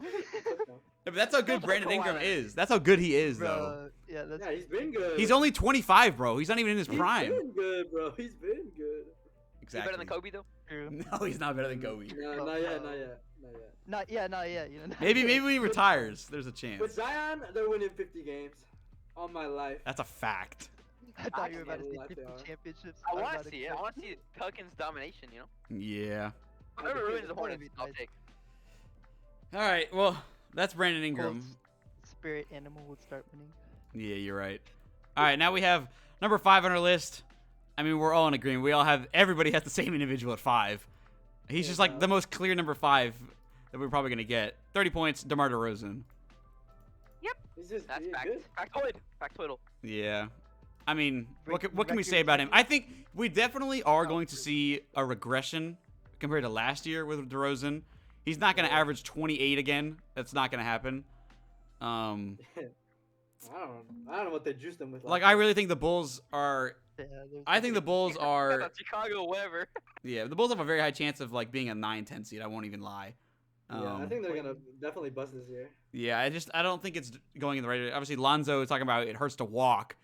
[SPEAKER 2] He cooked them.
[SPEAKER 3] Yeah, but that's how good
[SPEAKER 1] That's
[SPEAKER 3] Brandon
[SPEAKER 1] Kawhi
[SPEAKER 3] Ingram
[SPEAKER 1] Leonard.
[SPEAKER 3] is. That's how good he is, though.
[SPEAKER 4] Bro, yeah, that's.
[SPEAKER 2] Yeah, he's been good.
[SPEAKER 3] He's only 25, bro. He's not even in his prime.
[SPEAKER 2] He's been good, bro. He's been good.
[SPEAKER 1] He better
[SPEAKER 3] Exactly.
[SPEAKER 1] than Kobe though.
[SPEAKER 4] True.
[SPEAKER 3] No, he's not better than Kobe.
[SPEAKER 2] No, not yet, not yet, not yet.
[SPEAKER 4] Not yet. You know. not
[SPEAKER 3] Maybe
[SPEAKER 4] yet.
[SPEAKER 3] when he retires, there's a chance.
[SPEAKER 2] With Zion, they're winning 50 games. All my life.
[SPEAKER 3] That's a fact.
[SPEAKER 4] I thought you were about to
[SPEAKER 2] Actually,
[SPEAKER 4] say
[SPEAKER 2] I
[SPEAKER 4] 50
[SPEAKER 2] like they are.
[SPEAKER 4] championships.
[SPEAKER 1] I
[SPEAKER 4] was
[SPEAKER 1] want
[SPEAKER 4] about
[SPEAKER 1] to see it. I want to see Pelicans domination. You know.
[SPEAKER 3] Yeah.
[SPEAKER 1] Whoever
[SPEAKER 2] be
[SPEAKER 1] ruins the
[SPEAKER 2] good.
[SPEAKER 1] Hornets,
[SPEAKER 4] That'd be
[SPEAKER 1] I'll
[SPEAKER 4] nice.
[SPEAKER 1] take.
[SPEAKER 3] All right. Well, that's Brandon Ingram.
[SPEAKER 4] Colts Spirit animal would start winning.
[SPEAKER 3] Yeah, you're right. All right. Now we have number 5 on our list. I mean, we're all in agreement. Everybody has the same individual at 5. He's
[SPEAKER 2] Yeah,
[SPEAKER 3] just like
[SPEAKER 2] bro.
[SPEAKER 3] the most clear number 5 that we're probably gonna get. 30 points, DeMar DeRozan.
[SPEAKER 2] He's just
[SPEAKER 1] That's
[SPEAKER 2] he's
[SPEAKER 1] fact.
[SPEAKER 2] good.
[SPEAKER 1] Factoid. Factoidal.
[SPEAKER 3] Yeah. I mean, what
[SPEAKER 4] Breaking
[SPEAKER 3] can we say
[SPEAKER 4] records.
[SPEAKER 3] about him? I think we definitely are going to see a regression compared to last year with DeRozan. He's not going to
[SPEAKER 2] Yeah.
[SPEAKER 3] average 28 again. That's not going to happen.
[SPEAKER 2] I don't know what they juiced him with.
[SPEAKER 3] Like I really think the Bulls are.
[SPEAKER 4] Yeah, there's
[SPEAKER 3] I think the Bulls are.
[SPEAKER 1] That's Chicago, whatever.
[SPEAKER 3] Yeah, the Bulls have a very high chance of like being a 9-10 seed. I won't even lie.
[SPEAKER 2] Yeah, I think they're gonna definitely bust this year.
[SPEAKER 3] Yeah, I don't think it's going in the right direction. Obviously, Lonzo is talking about it hurts to walk,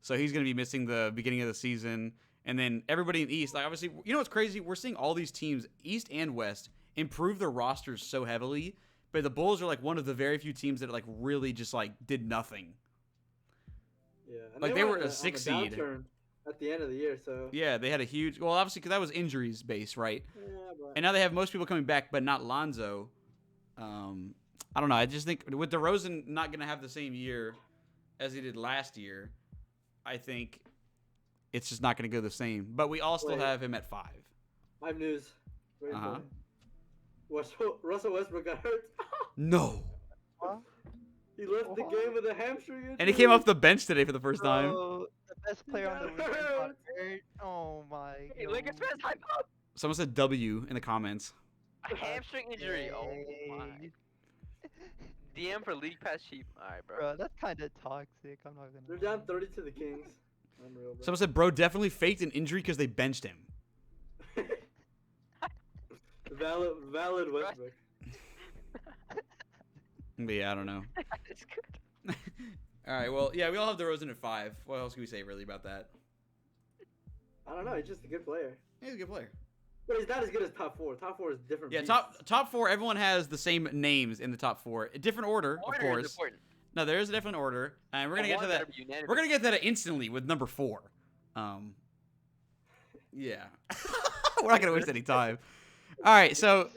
[SPEAKER 3] so he's going to be missing the beginning of the season. And then everybody in the East, like obviously, you know what's crazy? We're seeing all these teams, East and West, improve their rosters so heavily, but the Bulls are like one of the very few teams that like really just like did nothing.
[SPEAKER 2] Yeah, and
[SPEAKER 3] Like, they were
[SPEAKER 2] went
[SPEAKER 3] a
[SPEAKER 2] on
[SPEAKER 3] 6
[SPEAKER 2] on
[SPEAKER 3] seed.
[SPEAKER 2] downturn at the end of the year, so
[SPEAKER 3] Yeah, they had a huge. Well, obviously, because that was injuries based, right?
[SPEAKER 2] yeah, but
[SPEAKER 3] And now they have most people coming back, but not Lonzo. I don't know. I just think with DeRozan not going to have the same year as he did last year, I think it's just not going to go the same. But we all still
[SPEAKER 2] Wait.
[SPEAKER 3] have him at 5.
[SPEAKER 2] I have news. Wait,
[SPEAKER 3] Uh-huh.
[SPEAKER 2] Russell Westbrook got hurt.
[SPEAKER 3] No.
[SPEAKER 4] Huh?
[SPEAKER 2] He left the
[SPEAKER 4] What?
[SPEAKER 2] game with a hamstring injury.
[SPEAKER 3] And he came off the bench today for the first time.
[SPEAKER 4] Bro, the best player on the
[SPEAKER 2] got
[SPEAKER 4] weekend got
[SPEAKER 2] hurt.
[SPEAKER 4] hurt. Oh my
[SPEAKER 1] Hey,
[SPEAKER 4] god.
[SPEAKER 1] Lakers fans, hype up.
[SPEAKER 3] Someone said W in the comments.
[SPEAKER 1] A hamstring injury. Oh my.
[SPEAKER 4] Dang.
[SPEAKER 1] DM for League Pass cheap. Alright, bro.
[SPEAKER 4] Bro, that's kind of toxic. I'm not gonna.
[SPEAKER 2] They're
[SPEAKER 4] lie.
[SPEAKER 2] down 30 to the Kings. Unreal, bro.
[SPEAKER 3] Someone said, bro, definitely faked an injury because they benched him.
[SPEAKER 2] valid Westbrook.
[SPEAKER 3] But yeah, I don't know.
[SPEAKER 1] It's good.
[SPEAKER 3] All right, well, yeah, we all have DeRozan at 5. What else can we say really about that?
[SPEAKER 2] I don't know. He's just a good player.
[SPEAKER 3] He's a good player.
[SPEAKER 2] But he's not as good as top 4. Top 4 is different.
[SPEAKER 3] Yeah,
[SPEAKER 2] beasts.
[SPEAKER 3] top 4. Everyone has the same names in the top 4, a different order, of
[SPEAKER 1] Order is
[SPEAKER 3] course.
[SPEAKER 1] important.
[SPEAKER 3] No, there is a different order, and we're gonna get to
[SPEAKER 1] One
[SPEAKER 3] that.
[SPEAKER 1] better be unanimous.
[SPEAKER 3] We're gonna get to that instantly with number 4. Yeah, we're not gonna waste any time. All right, so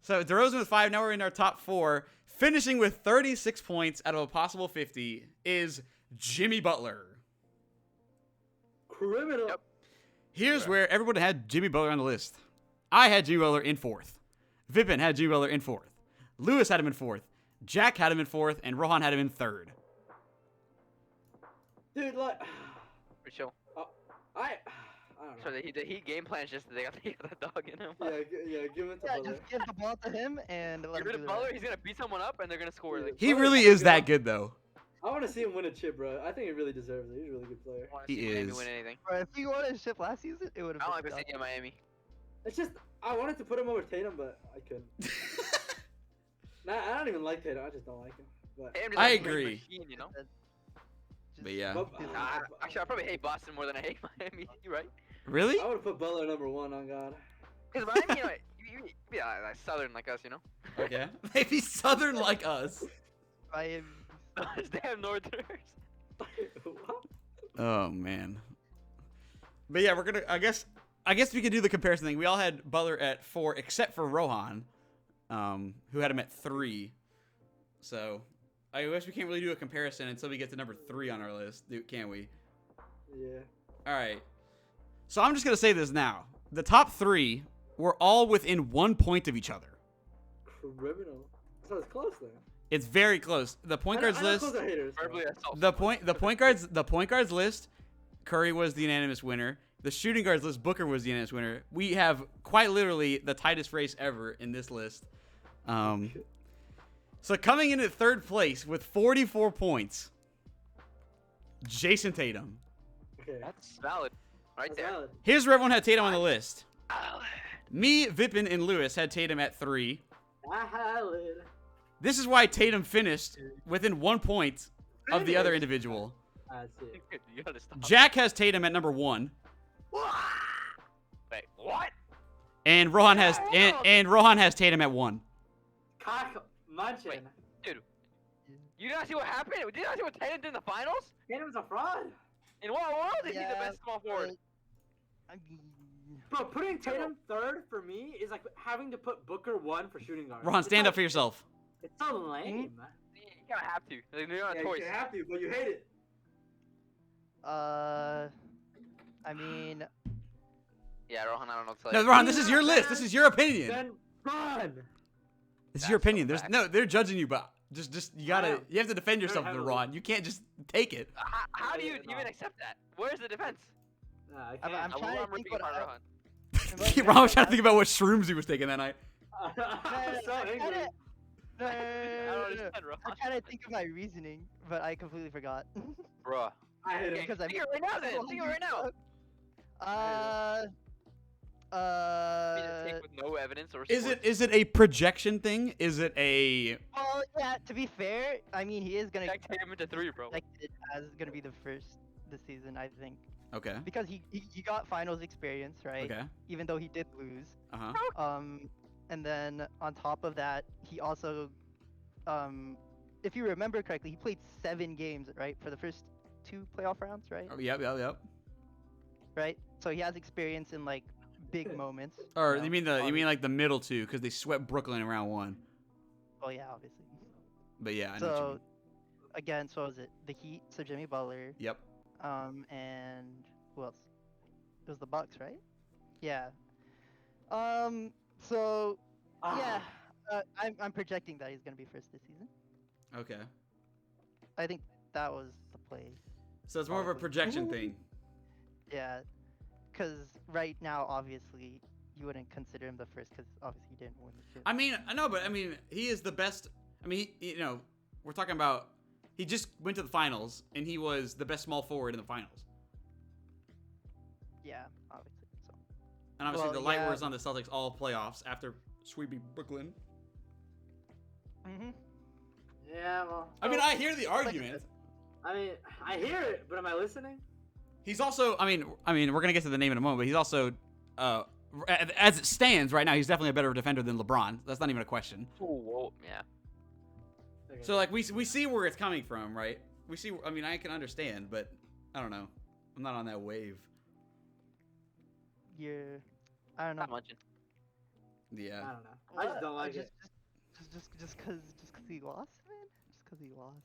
[SPEAKER 3] DeRozan with 5. Now we're in our top 4, finishing with 36 points out of a possible 50 is Jimmy Butler.
[SPEAKER 2] Criminal.
[SPEAKER 1] Yep.
[SPEAKER 3] Here's
[SPEAKER 1] Yeah.
[SPEAKER 3] where everyone had Jimmy Butler on the list. I had Jimmy Butler in 4th. Vipin had Jimmy Butler in 4th. Lewis had him in 4th. Jack had him in 4th, and Rohan had him in 3rd.
[SPEAKER 2] Dude, like,
[SPEAKER 1] For chill.
[SPEAKER 2] I don't know.
[SPEAKER 1] So the Heat game plan is just they got the dog in him.
[SPEAKER 2] Give it to
[SPEAKER 4] Yeah,
[SPEAKER 2] Butler.
[SPEAKER 4] just give the ball to him and let
[SPEAKER 1] Get rid
[SPEAKER 4] him
[SPEAKER 1] of
[SPEAKER 4] do
[SPEAKER 1] Butler,
[SPEAKER 4] that.
[SPEAKER 1] he's gonna beat someone up and they're gonna score. Like,
[SPEAKER 3] He
[SPEAKER 2] Butler's
[SPEAKER 3] really
[SPEAKER 2] so
[SPEAKER 3] is that
[SPEAKER 2] good.
[SPEAKER 3] good, though.
[SPEAKER 2] I want to see him win a chip, bro. I think he really deserves it. He's a really good player.
[SPEAKER 1] I wanna
[SPEAKER 3] He
[SPEAKER 1] see Miami
[SPEAKER 3] is.
[SPEAKER 1] win anything.
[SPEAKER 4] Bro, if he won a ship last season, it would have
[SPEAKER 1] I
[SPEAKER 4] been
[SPEAKER 1] don't like the city of Miami.
[SPEAKER 2] It's just I wanted to put him over Tatum, but I couldn't. Nah, I don't even like Tatum. I just don't like him. But
[SPEAKER 1] Tatum just
[SPEAKER 3] I
[SPEAKER 1] like a
[SPEAKER 3] agree.
[SPEAKER 1] Machine, you know?
[SPEAKER 3] But yeah.
[SPEAKER 2] But-
[SPEAKER 1] Actually, I probably hate Boston more than I hate Miami. You right?
[SPEAKER 3] Really?
[SPEAKER 2] I would have put Butler number 1 on God.
[SPEAKER 1] Because Miami, you know, yeah, like Southern like us, you know.
[SPEAKER 3] Okay. Maybe Southern like us.
[SPEAKER 4] Miami.
[SPEAKER 1] Those damn Northerners.
[SPEAKER 2] What?
[SPEAKER 3] Oh man. But yeah, we're gonna. I guess we could do the comparison thing. We all had Butler at 4, except for Rohan, who had him at 3. So I guess we can't really do a comparison until we get to number 3 on our list, can we?
[SPEAKER 2] Yeah.
[SPEAKER 3] All right. So I'm just gonna say this now. The top 3 were all within 1 point of each other.
[SPEAKER 2] Criminal. So it's close then.
[SPEAKER 3] It's very close. The point guards list.
[SPEAKER 2] Close are haters.
[SPEAKER 1] Verbally assault.
[SPEAKER 3] The point guards list. Curry was the unanimous winner. The shooting guards list, Booker was the unanimous winner. We have quite literally the tightest race ever in this list. So coming in at 3rd place with 44 points, Jason Tatum.
[SPEAKER 2] Okay.
[SPEAKER 1] That's valid, right
[SPEAKER 2] That's
[SPEAKER 1] there.
[SPEAKER 2] valid.
[SPEAKER 3] Here's where everyone had Tatum on the list.
[SPEAKER 1] Valid.
[SPEAKER 3] Me, Vipin, and Lewis had Tatum at 3.
[SPEAKER 2] Valid.
[SPEAKER 3] This is why Tatum finished within 1 point of the other individual.
[SPEAKER 2] That's it.
[SPEAKER 1] You gotta stop.
[SPEAKER 3] Jack has Tatum at number 1.
[SPEAKER 1] Wait, what?
[SPEAKER 3] And Rohan has and Rohan has Tatum at 1.
[SPEAKER 2] Cock munching.
[SPEAKER 1] Wait. Dude, you did not see what happened? Did you not see what Tatum did in the finals?
[SPEAKER 2] Tatum's a fraud.
[SPEAKER 1] In what world is he the
[SPEAKER 4] Yeah,
[SPEAKER 1] best small forward?
[SPEAKER 4] I mean,
[SPEAKER 2] Bro, putting Tatum 3rd for me is like having to put Booker 1 for shooting guard.
[SPEAKER 3] Rohan,
[SPEAKER 2] It's
[SPEAKER 3] stand
[SPEAKER 2] like-
[SPEAKER 3] up for yourself.
[SPEAKER 2] It's so lame.
[SPEAKER 1] You kind of have to. Like, you're not
[SPEAKER 2] Yeah,
[SPEAKER 1] a
[SPEAKER 2] you
[SPEAKER 1] choice.
[SPEAKER 2] should have to, but you hate it.
[SPEAKER 4] I mean,
[SPEAKER 1] Yeah, Rohan, I don't know what to tell
[SPEAKER 3] No,
[SPEAKER 1] you.
[SPEAKER 3] Rohan, this is your list. This is your opinion.
[SPEAKER 2] Then run.
[SPEAKER 3] This is your
[SPEAKER 1] That's so
[SPEAKER 3] opinion. There's
[SPEAKER 1] fact.
[SPEAKER 3] no, they're judging you, but just you gotta, you have to defend yourself,
[SPEAKER 2] Very
[SPEAKER 3] there,
[SPEAKER 2] heavily.
[SPEAKER 3] Ron. You can't just take it.
[SPEAKER 1] How do you
[SPEAKER 2] No.
[SPEAKER 1] even accept that? Where's the defense?
[SPEAKER 2] Nah, I
[SPEAKER 4] I'm
[SPEAKER 2] can't.
[SPEAKER 4] trying to
[SPEAKER 1] I'm
[SPEAKER 4] think
[SPEAKER 1] ripping
[SPEAKER 4] what
[SPEAKER 1] apart
[SPEAKER 4] I-
[SPEAKER 1] Rohan.
[SPEAKER 3] Ron was trying to think about what shrooms he was taking that night.
[SPEAKER 2] I'm so angry.
[SPEAKER 4] No,
[SPEAKER 1] I don't understand,
[SPEAKER 4] I'm
[SPEAKER 1] Rohan.
[SPEAKER 4] trying to think of my reasoning, but I completely forgot.
[SPEAKER 1] Bruh.
[SPEAKER 2] I hate
[SPEAKER 1] Okay,
[SPEAKER 2] him.
[SPEAKER 4] Because I'm-
[SPEAKER 1] think it right now then. Think it right now. Me to take with no evidence or support.
[SPEAKER 3] Is it a projection thing? Is it a
[SPEAKER 4] Well, yeah. To be fair, I mean, he is gonna
[SPEAKER 1] Jack Tatum into 3, bro.
[SPEAKER 4] expected as gonna be the first this season, I think,
[SPEAKER 3] okay?
[SPEAKER 4] because he got finals experience, right?
[SPEAKER 3] Okay.
[SPEAKER 4] Even though he did lose.
[SPEAKER 3] Uh huh.
[SPEAKER 4] And then on top of that, he also, if you remember correctly, he played 7 games, right, for the first 2 playoff rounds, right?
[SPEAKER 3] Oh, yep.
[SPEAKER 4] Right. So he has experience in like big moments.
[SPEAKER 3] Or
[SPEAKER 4] know,
[SPEAKER 3] you mean like the middle 2 because they swept Brooklyn in round 1.
[SPEAKER 4] Oh yeah, obviously.
[SPEAKER 3] But yeah, I know what you
[SPEAKER 4] So
[SPEAKER 3] mean.
[SPEAKER 4] again, so was it the Heat? So Jimmy Butler.
[SPEAKER 3] Yep.
[SPEAKER 4] And who else? It was the Bucks, right? Yeah. So yeah, I'm projecting that he's gonna be first this season.
[SPEAKER 3] Okay.
[SPEAKER 4] I think that was the play.
[SPEAKER 3] So it's more of a
[SPEAKER 4] Probably.
[SPEAKER 3] projection thing.
[SPEAKER 4] Yeah, because right now, obviously, you wouldn't consider him the first because obviously he didn't win the shit.
[SPEAKER 3] I mean, I know, but I mean, he is the best. I mean, we're talking about he just went to the finals and he was the best small forward in the finals.
[SPEAKER 4] Yeah, obviously. So
[SPEAKER 3] And obviously,
[SPEAKER 4] Well,
[SPEAKER 3] the light
[SPEAKER 4] yeah.
[SPEAKER 3] was on the Celtics all playoffs after sweeping Brooklyn.
[SPEAKER 2] Yeah, well.
[SPEAKER 3] I mean, I hear the argument.
[SPEAKER 2] I mean, I hear it, but am I listening?
[SPEAKER 3] He's also, I mean, we're gonna get to the name in a moment, but he's also, as it stands right now, he's definitely a better defender than LeBron. That's not even a question.
[SPEAKER 1] Whoa, yeah.
[SPEAKER 2] Okay.
[SPEAKER 3] So like we see where it's coming from, right? We see. I mean, I can understand, but I don't know. I'm not on that wave.
[SPEAKER 4] I don't know.
[SPEAKER 1] Not munching.
[SPEAKER 2] I
[SPEAKER 3] Yeah.
[SPEAKER 2] don't know. I just don't like it.
[SPEAKER 4] Just cause he lost, man. Just cause he lost.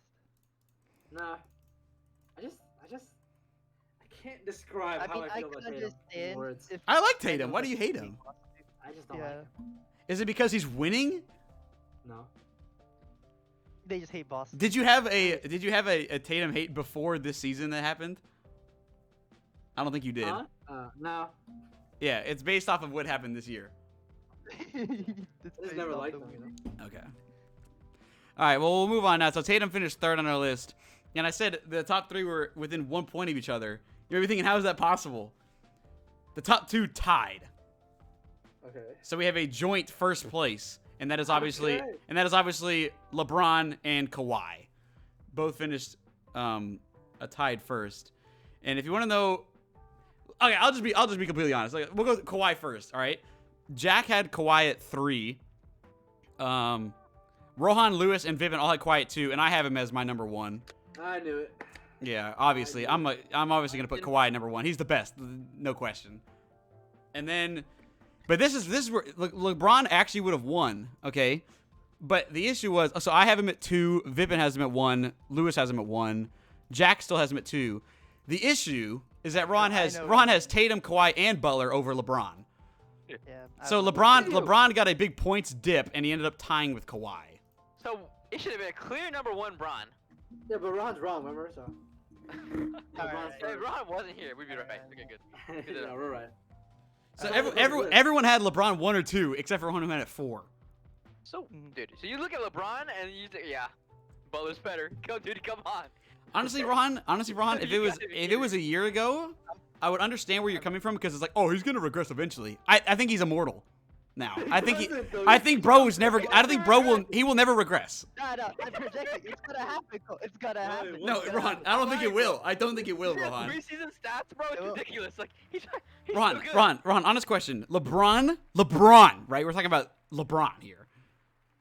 [SPEAKER 2] Nah. I can't describe
[SPEAKER 4] I
[SPEAKER 2] how
[SPEAKER 4] mean,
[SPEAKER 2] I
[SPEAKER 4] I
[SPEAKER 2] feel
[SPEAKER 4] can
[SPEAKER 2] about Tatum in
[SPEAKER 4] understand.
[SPEAKER 2] words.
[SPEAKER 4] If
[SPEAKER 3] I like
[SPEAKER 4] Tatum
[SPEAKER 3] Tatum. Why
[SPEAKER 4] was
[SPEAKER 3] do you hate him?
[SPEAKER 2] I just don't
[SPEAKER 4] Yeah.
[SPEAKER 2] like him.
[SPEAKER 3] Is it because he's winning?
[SPEAKER 2] No.
[SPEAKER 4] They just hate Boston.
[SPEAKER 3] Did you have a Tatum hate before this season that happened? I don't think you did.
[SPEAKER 2] Huh? No.
[SPEAKER 3] Yeah, it's based off of what happened this year.
[SPEAKER 4] It's
[SPEAKER 2] I just
[SPEAKER 4] based
[SPEAKER 2] never
[SPEAKER 4] off
[SPEAKER 2] liked
[SPEAKER 4] the
[SPEAKER 2] him.
[SPEAKER 4] winning.
[SPEAKER 3] Okay. All right, well, we'll move on now. So Tatum finished third on our list. And I said the top three were within 1 point of each other. You may be thinking, how is that possible? The top two tied.
[SPEAKER 2] Okay.
[SPEAKER 3] So we have a joint first place. And that is obviously
[SPEAKER 2] Okay.
[SPEAKER 3] LeBron and Kawhi. Both finished tied first. And if you want to know, okay, I'll just be completely honest. Like, we'll go with Kawhi first, all right? Jack had Kawhi at 3. Rohan, Lewis, and Vivin all had Kawhi at 2, and I have him as my number 1.
[SPEAKER 2] I knew it.
[SPEAKER 3] Yeah, obviously. I'm obviously gonna put Kawhi at number 1. He's the best, no question. And then, but this is where LeBron actually would have won, okay? But the issue was, so I have him at 2. Vivin has him at 1. Lewis has him at 1. Jack still has him at 2. The issue is that Ron has Tatum, Kawhi, and Butler over LeBron.
[SPEAKER 4] Yeah.
[SPEAKER 3] So LeBron got a big points dip, and he ended up tying with Kawhi.
[SPEAKER 1] So it should have been a clear number 1, Bron.
[SPEAKER 2] Yeah, but Ron's wrong, remember? So.
[SPEAKER 4] Alright.
[SPEAKER 1] If Ron wasn't here, we'd be right. Okay, good.
[SPEAKER 2] No, we're right.
[SPEAKER 3] So
[SPEAKER 2] I thought it was good.
[SPEAKER 3] everyone had LeBron 1 or 2, except for one who had it 4.
[SPEAKER 1] So, dude, so you look at LeBron and you think, yeah, Butler's better. Go, dude, come on.
[SPEAKER 3] Honestly, Ron, if it was a year ago, I would understand where you're coming from because it's like, oh, he's gonna regress eventually. I think he's immortal now. I think bro will never regress.
[SPEAKER 4] No, I project it. It's gonna happen. It's gonna happen.
[SPEAKER 3] No, Ron, I don't think it will. I don't think it will, Rohan.
[SPEAKER 1] Preseason stats, bro, it's ridiculous. Like he's
[SPEAKER 3] Ron,
[SPEAKER 1] so good.
[SPEAKER 3] Ron, honest question. LeBron, right? We're talking about LeBron here.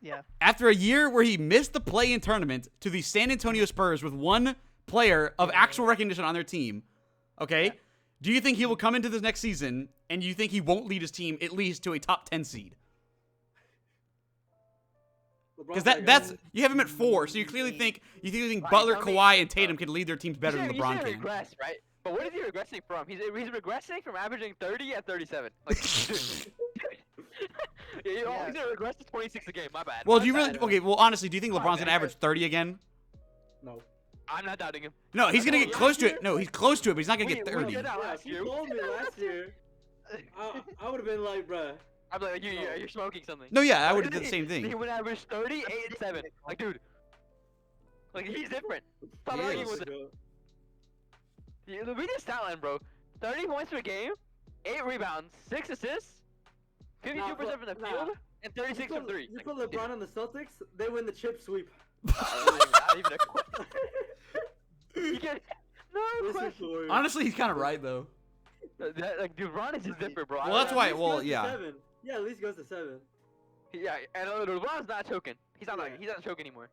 [SPEAKER 4] Yeah.
[SPEAKER 3] After a year where he missed the play-in tournament to the San Antonio Spurs with one player of actual recognition on their team, okay? Yeah. Do you think he will come into this next season and you think he won't lead his team at least to a top 10 seed? Because that's you have him at 4, so you clearly think Butler, Kawhi, and Tatum can lead their teams better than LeBron can.
[SPEAKER 1] Regress, right? But what is he regressing from? He's regressing from averaging 30 at 37. Like, he's gonna regress to 26 a game. My bad.
[SPEAKER 3] Well, do you really? Okay, well, honestly, do you think LeBron's gonna average 30 again?
[SPEAKER 2] No.
[SPEAKER 1] I'm not doubting him.
[SPEAKER 3] No, he's gonna get close to it. No, he's close to it, but he's not gonna get 30.
[SPEAKER 2] Yeah, if you told me last year, I would have been like, bruh.
[SPEAKER 1] I'm like, you're smoking something.
[SPEAKER 3] No, yeah, I would have done the same
[SPEAKER 1] He
[SPEAKER 3] thing.
[SPEAKER 1] would average 30, 8, and 7. Like, dude. Like, he's different. Stop arguing with him. Yeah, read his stat line, bro. 30 points per game, 8 rebounds, 6 assists, 52% from the field, and 36 from 3.
[SPEAKER 2] You put LeBron on the Celtics, they win the chip sweep.
[SPEAKER 1] Not even a question. You get no question.
[SPEAKER 3] Honestly, he's kind of right though.
[SPEAKER 1] Like, dude, Ron is just different, bro.
[SPEAKER 3] Well, that's why. Well, yeah.
[SPEAKER 2] Yeah, at least goes to 7.
[SPEAKER 1] Yeah, and LeBron's not choking. He's not choking anymore.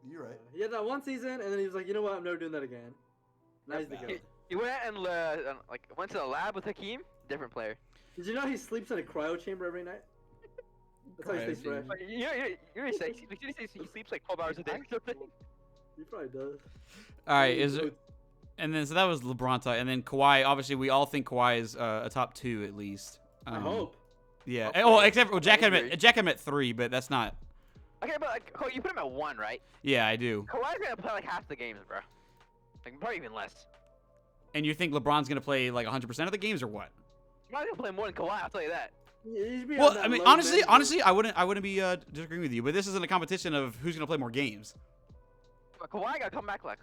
[SPEAKER 3] You're right.
[SPEAKER 2] He had that one season, and then he was like, you know what? I'm never doing that again. Now he's the goat.
[SPEAKER 1] He went and went to the lab with Hakeem. Different player.
[SPEAKER 2] Did you know he sleeps in a cryo chamber every night? That's how he stays fresh.
[SPEAKER 1] You're saying he sleeps like 12 hours a day or something?
[SPEAKER 2] He probably does.
[SPEAKER 3] All right, and then so that was LeBron, and then Kawhi. Obviously, we all think Kawhi is a top 2 at least.
[SPEAKER 2] I hope.
[SPEAKER 3] Yeah.
[SPEAKER 1] Okay.
[SPEAKER 3] Oh, except for Jack had him at 3, but that's not.
[SPEAKER 1] Okay, but like, Kawhi, you put him at 1, right?
[SPEAKER 3] Yeah, I do.
[SPEAKER 1] Kawhi's gonna play like half the games, bro. Like probably even less.
[SPEAKER 3] And you think LeBron's gonna play like 100% of the games or what?
[SPEAKER 1] He's not gonna play more than Kawhi. I'll tell you that.
[SPEAKER 2] Yeah,
[SPEAKER 3] well, I mean, honestly, I wouldn't be disagreeing with you, but this isn't a competition of who's gonna play more games.
[SPEAKER 1] But Kawhi gotta come back like.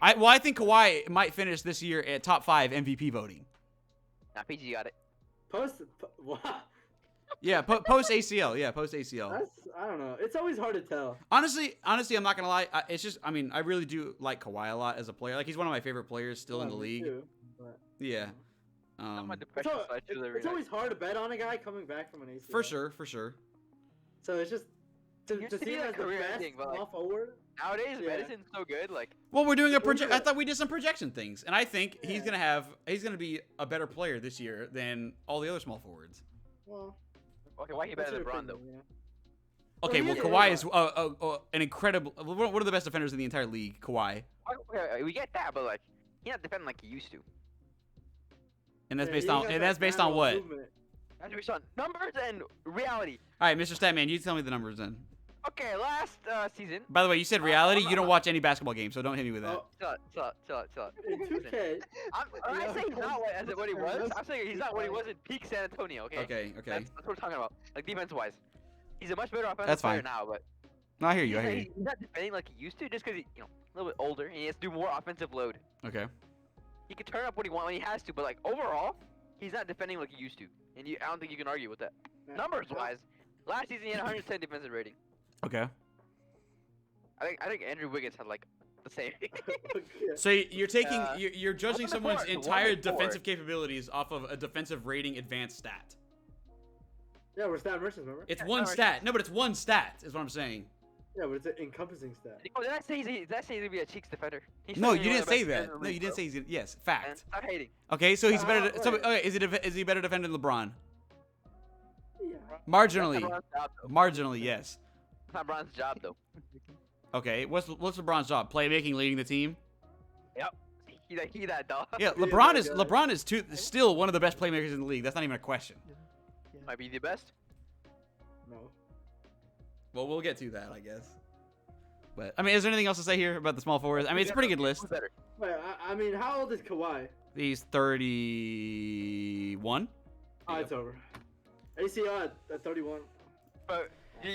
[SPEAKER 3] I think Kawhi might finish this year at top 5 MVP voting.
[SPEAKER 1] Nah, PG got it.
[SPEAKER 2] What?
[SPEAKER 3] Yeah, post ACL. Yeah, post ACL.
[SPEAKER 2] I don't know. It's always hard to tell.
[SPEAKER 3] Honestly, I'm not gonna lie. It's just, I mean, I really do like Kawhi a lot as a player. Like, he's one of my favorite players still in the league.
[SPEAKER 2] Too, but,
[SPEAKER 3] yeah.
[SPEAKER 2] It's always hard to bet on a guy coming back from an ACL.
[SPEAKER 3] For sure.
[SPEAKER 2] So it's just to see him as the best small forward.
[SPEAKER 1] Nowadays, medicine's so good. Like,
[SPEAKER 3] well, we're doing a project. I thought we did some projection things, and I think he's gonna be a better player this year than all the other small forwards.
[SPEAKER 2] Well,
[SPEAKER 1] okay, why he better than Bron though?
[SPEAKER 3] Okay, well, Kawhi is an incredible. One of the best defenders in the entire league. Kawhi.
[SPEAKER 1] Okay, we get that, but like, he's not defending like he used to.
[SPEAKER 3] And that's based on what?
[SPEAKER 2] Movement.
[SPEAKER 1] As we saw numbers and reality.
[SPEAKER 3] All right, Mr. Statman, you tell me the numbers then.
[SPEAKER 1] Okay, last season.
[SPEAKER 3] By the way, you said reality. You don't watch any basketball games, so don't hit me with that.
[SPEAKER 2] Oh,
[SPEAKER 1] Chill out.
[SPEAKER 2] in 2K.
[SPEAKER 1] I'm not saying he's not what he was. I'm saying he's not what he was in peak San Antonio. Okay.
[SPEAKER 3] Okay.
[SPEAKER 1] That's what we're talking about. Like defense-wise, he's a much better offensive
[SPEAKER 3] That's
[SPEAKER 1] player
[SPEAKER 3] fine.
[SPEAKER 1] now, but
[SPEAKER 3] No, I hear you.
[SPEAKER 1] he's not defending like he used to, just because he's a little bit older and he has to do more offensive load.
[SPEAKER 3] Okay.
[SPEAKER 1] He can turn up what he wants when he has to, but like overall, he's not defending like he used to, and I don't think you can argue with that. Numbers-wise, last season he had 110 defensive rating.
[SPEAKER 3] Okay.
[SPEAKER 1] I think Andrew Wiggins had like the same.
[SPEAKER 3] So you're taking you're judging
[SPEAKER 1] One
[SPEAKER 3] someone's
[SPEAKER 1] before,
[SPEAKER 3] entire
[SPEAKER 1] one before.
[SPEAKER 3] defensive capabilities off of a defensive rating advanced stat.
[SPEAKER 2] Yeah, we're stat merchants, remember?
[SPEAKER 3] It's
[SPEAKER 1] Yeah,
[SPEAKER 3] one
[SPEAKER 1] stat
[SPEAKER 3] stat.
[SPEAKER 1] merchants.
[SPEAKER 3] No, but it's one stat. Is what I'm saying.
[SPEAKER 2] Yeah, but it's an encompassing stat.
[SPEAKER 1] Oh, did I say he's gonna be a Cheeks defender? He's
[SPEAKER 3] No,
[SPEAKER 1] still
[SPEAKER 3] you
[SPEAKER 1] one
[SPEAKER 3] didn't
[SPEAKER 1] of the
[SPEAKER 3] say
[SPEAKER 1] best
[SPEAKER 3] that.
[SPEAKER 1] defenders in the
[SPEAKER 3] No, you
[SPEAKER 1] league,
[SPEAKER 3] didn't
[SPEAKER 1] bro.
[SPEAKER 3] say he's yes.
[SPEAKER 1] And
[SPEAKER 3] Fact.
[SPEAKER 1] stop hating.
[SPEAKER 3] Okay, so he's better. So
[SPEAKER 2] wait.
[SPEAKER 3] okay, is he better defender than LeBron?
[SPEAKER 2] Yeah.
[SPEAKER 3] Marginally.
[SPEAKER 1] That's not LeBron's job, though.
[SPEAKER 3] Marginally, yes.
[SPEAKER 1] That's not LeBron's job though.
[SPEAKER 3] Okay, what's LeBron's job? Playmaking, leading the team.
[SPEAKER 1] Yep. He that dog.
[SPEAKER 3] Yeah,
[SPEAKER 2] Yeah,
[SPEAKER 3] LeBron
[SPEAKER 2] that
[SPEAKER 3] is
[SPEAKER 2] guy.
[SPEAKER 3] still one of the best playmakers in the league. That's not even a question.
[SPEAKER 1] Might be the best.
[SPEAKER 2] No.
[SPEAKER 3] Well, we'll get to that, I guess. But I mean, is there anything else to say here about the small forwards? I mean, it's a pretty good list.
[SPEAKER 1] Who's better?
[SPEAKER 2] Wait, I mean, how old is Kawhi?
[SPEAKER 3] He's 31.
[SPEAKER 2] Oh, it's over. ACL at 31.
[SPEAKER 1] But I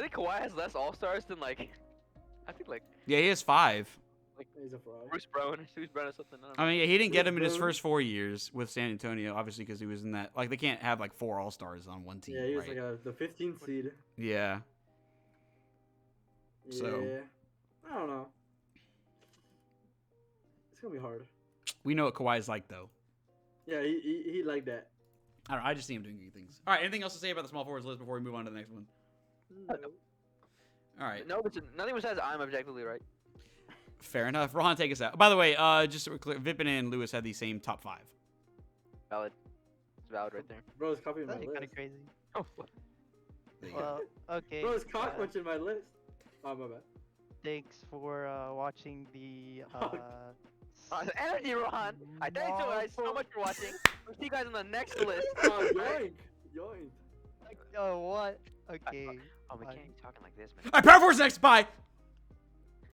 [SPEAKER 1] think Kawhi has less All Stars than like I think like
[SPEAKER 3] Yeah, he has 5.
[SPEAKER 2] He's a fraud.
[SPEAKER 1] Bruce Brown or something. I don't know.
[SPEAKER 3] I mean, he didn't get him in his
[SPEAKER 2] Bruce
[SPEAKER 3] first 4 years with San Antonio, obviously, because he was in that. Like, they can't have like 4 All Stars on one team.
[SPEAKER 2] Yeah, he was
[SPEAKER 3] right?
[SPEAKER 2] like the 15th seed.
[SPEAKER 3] Yeah.
[SPEAKER 2] Yeah.
[SPEAKER 3] So-
[SPEAKER 2] I don't know. It's gonna be hard.
[SPEAKER 3] We know what Kawhi's like, though.
[SPEAKER 2] Yeah, he like that.
[SPEAKER 3] I don't know. I just see him doing good things. All right. Anything else to say about the small forwards list before we move on to the next one?
[SPEAKER 2] No.
[SPEAKER 3] All right.
[SPEAKER 1] No, but nothing besides I'm objectively right.
[SPEAKER 3] Fair enough. Rohan, take us out. By the way, just so we're clear, Vipin and Lewis had the same top 5.
[SPEAKER 1] Valid. It's valid right there.
[SPEAKER 2] Bro's copying my
[SPEAKER 4] That'd be
[SPEAKER 2] list.
[SPEAKER 4] kind of crazy.
[SPEAKER 1] Oh,
[SPEAKER 3] There you go.
[SPEAKER 4] Well, okay.
[SPEAKER 2] Bro's cockmunching my list. Oh, my bad.
[SPEAKER 4] Thanks for watching the.
[SPEAKER 1] energy, Rohan. I thank you guys so much for watching. We'll see you guys on the next list.
[SPEAKER 2] Oh, yoink. Yoink.
[SPEAKER 4] Oh, what? Okay.
[SPEAKER 1] Oh, we
[SPEAKER 4] Bye.
[SPEAKER 1] can't be talking like this, man.
[SPEAKER 3] All right, Power Force next. Bye.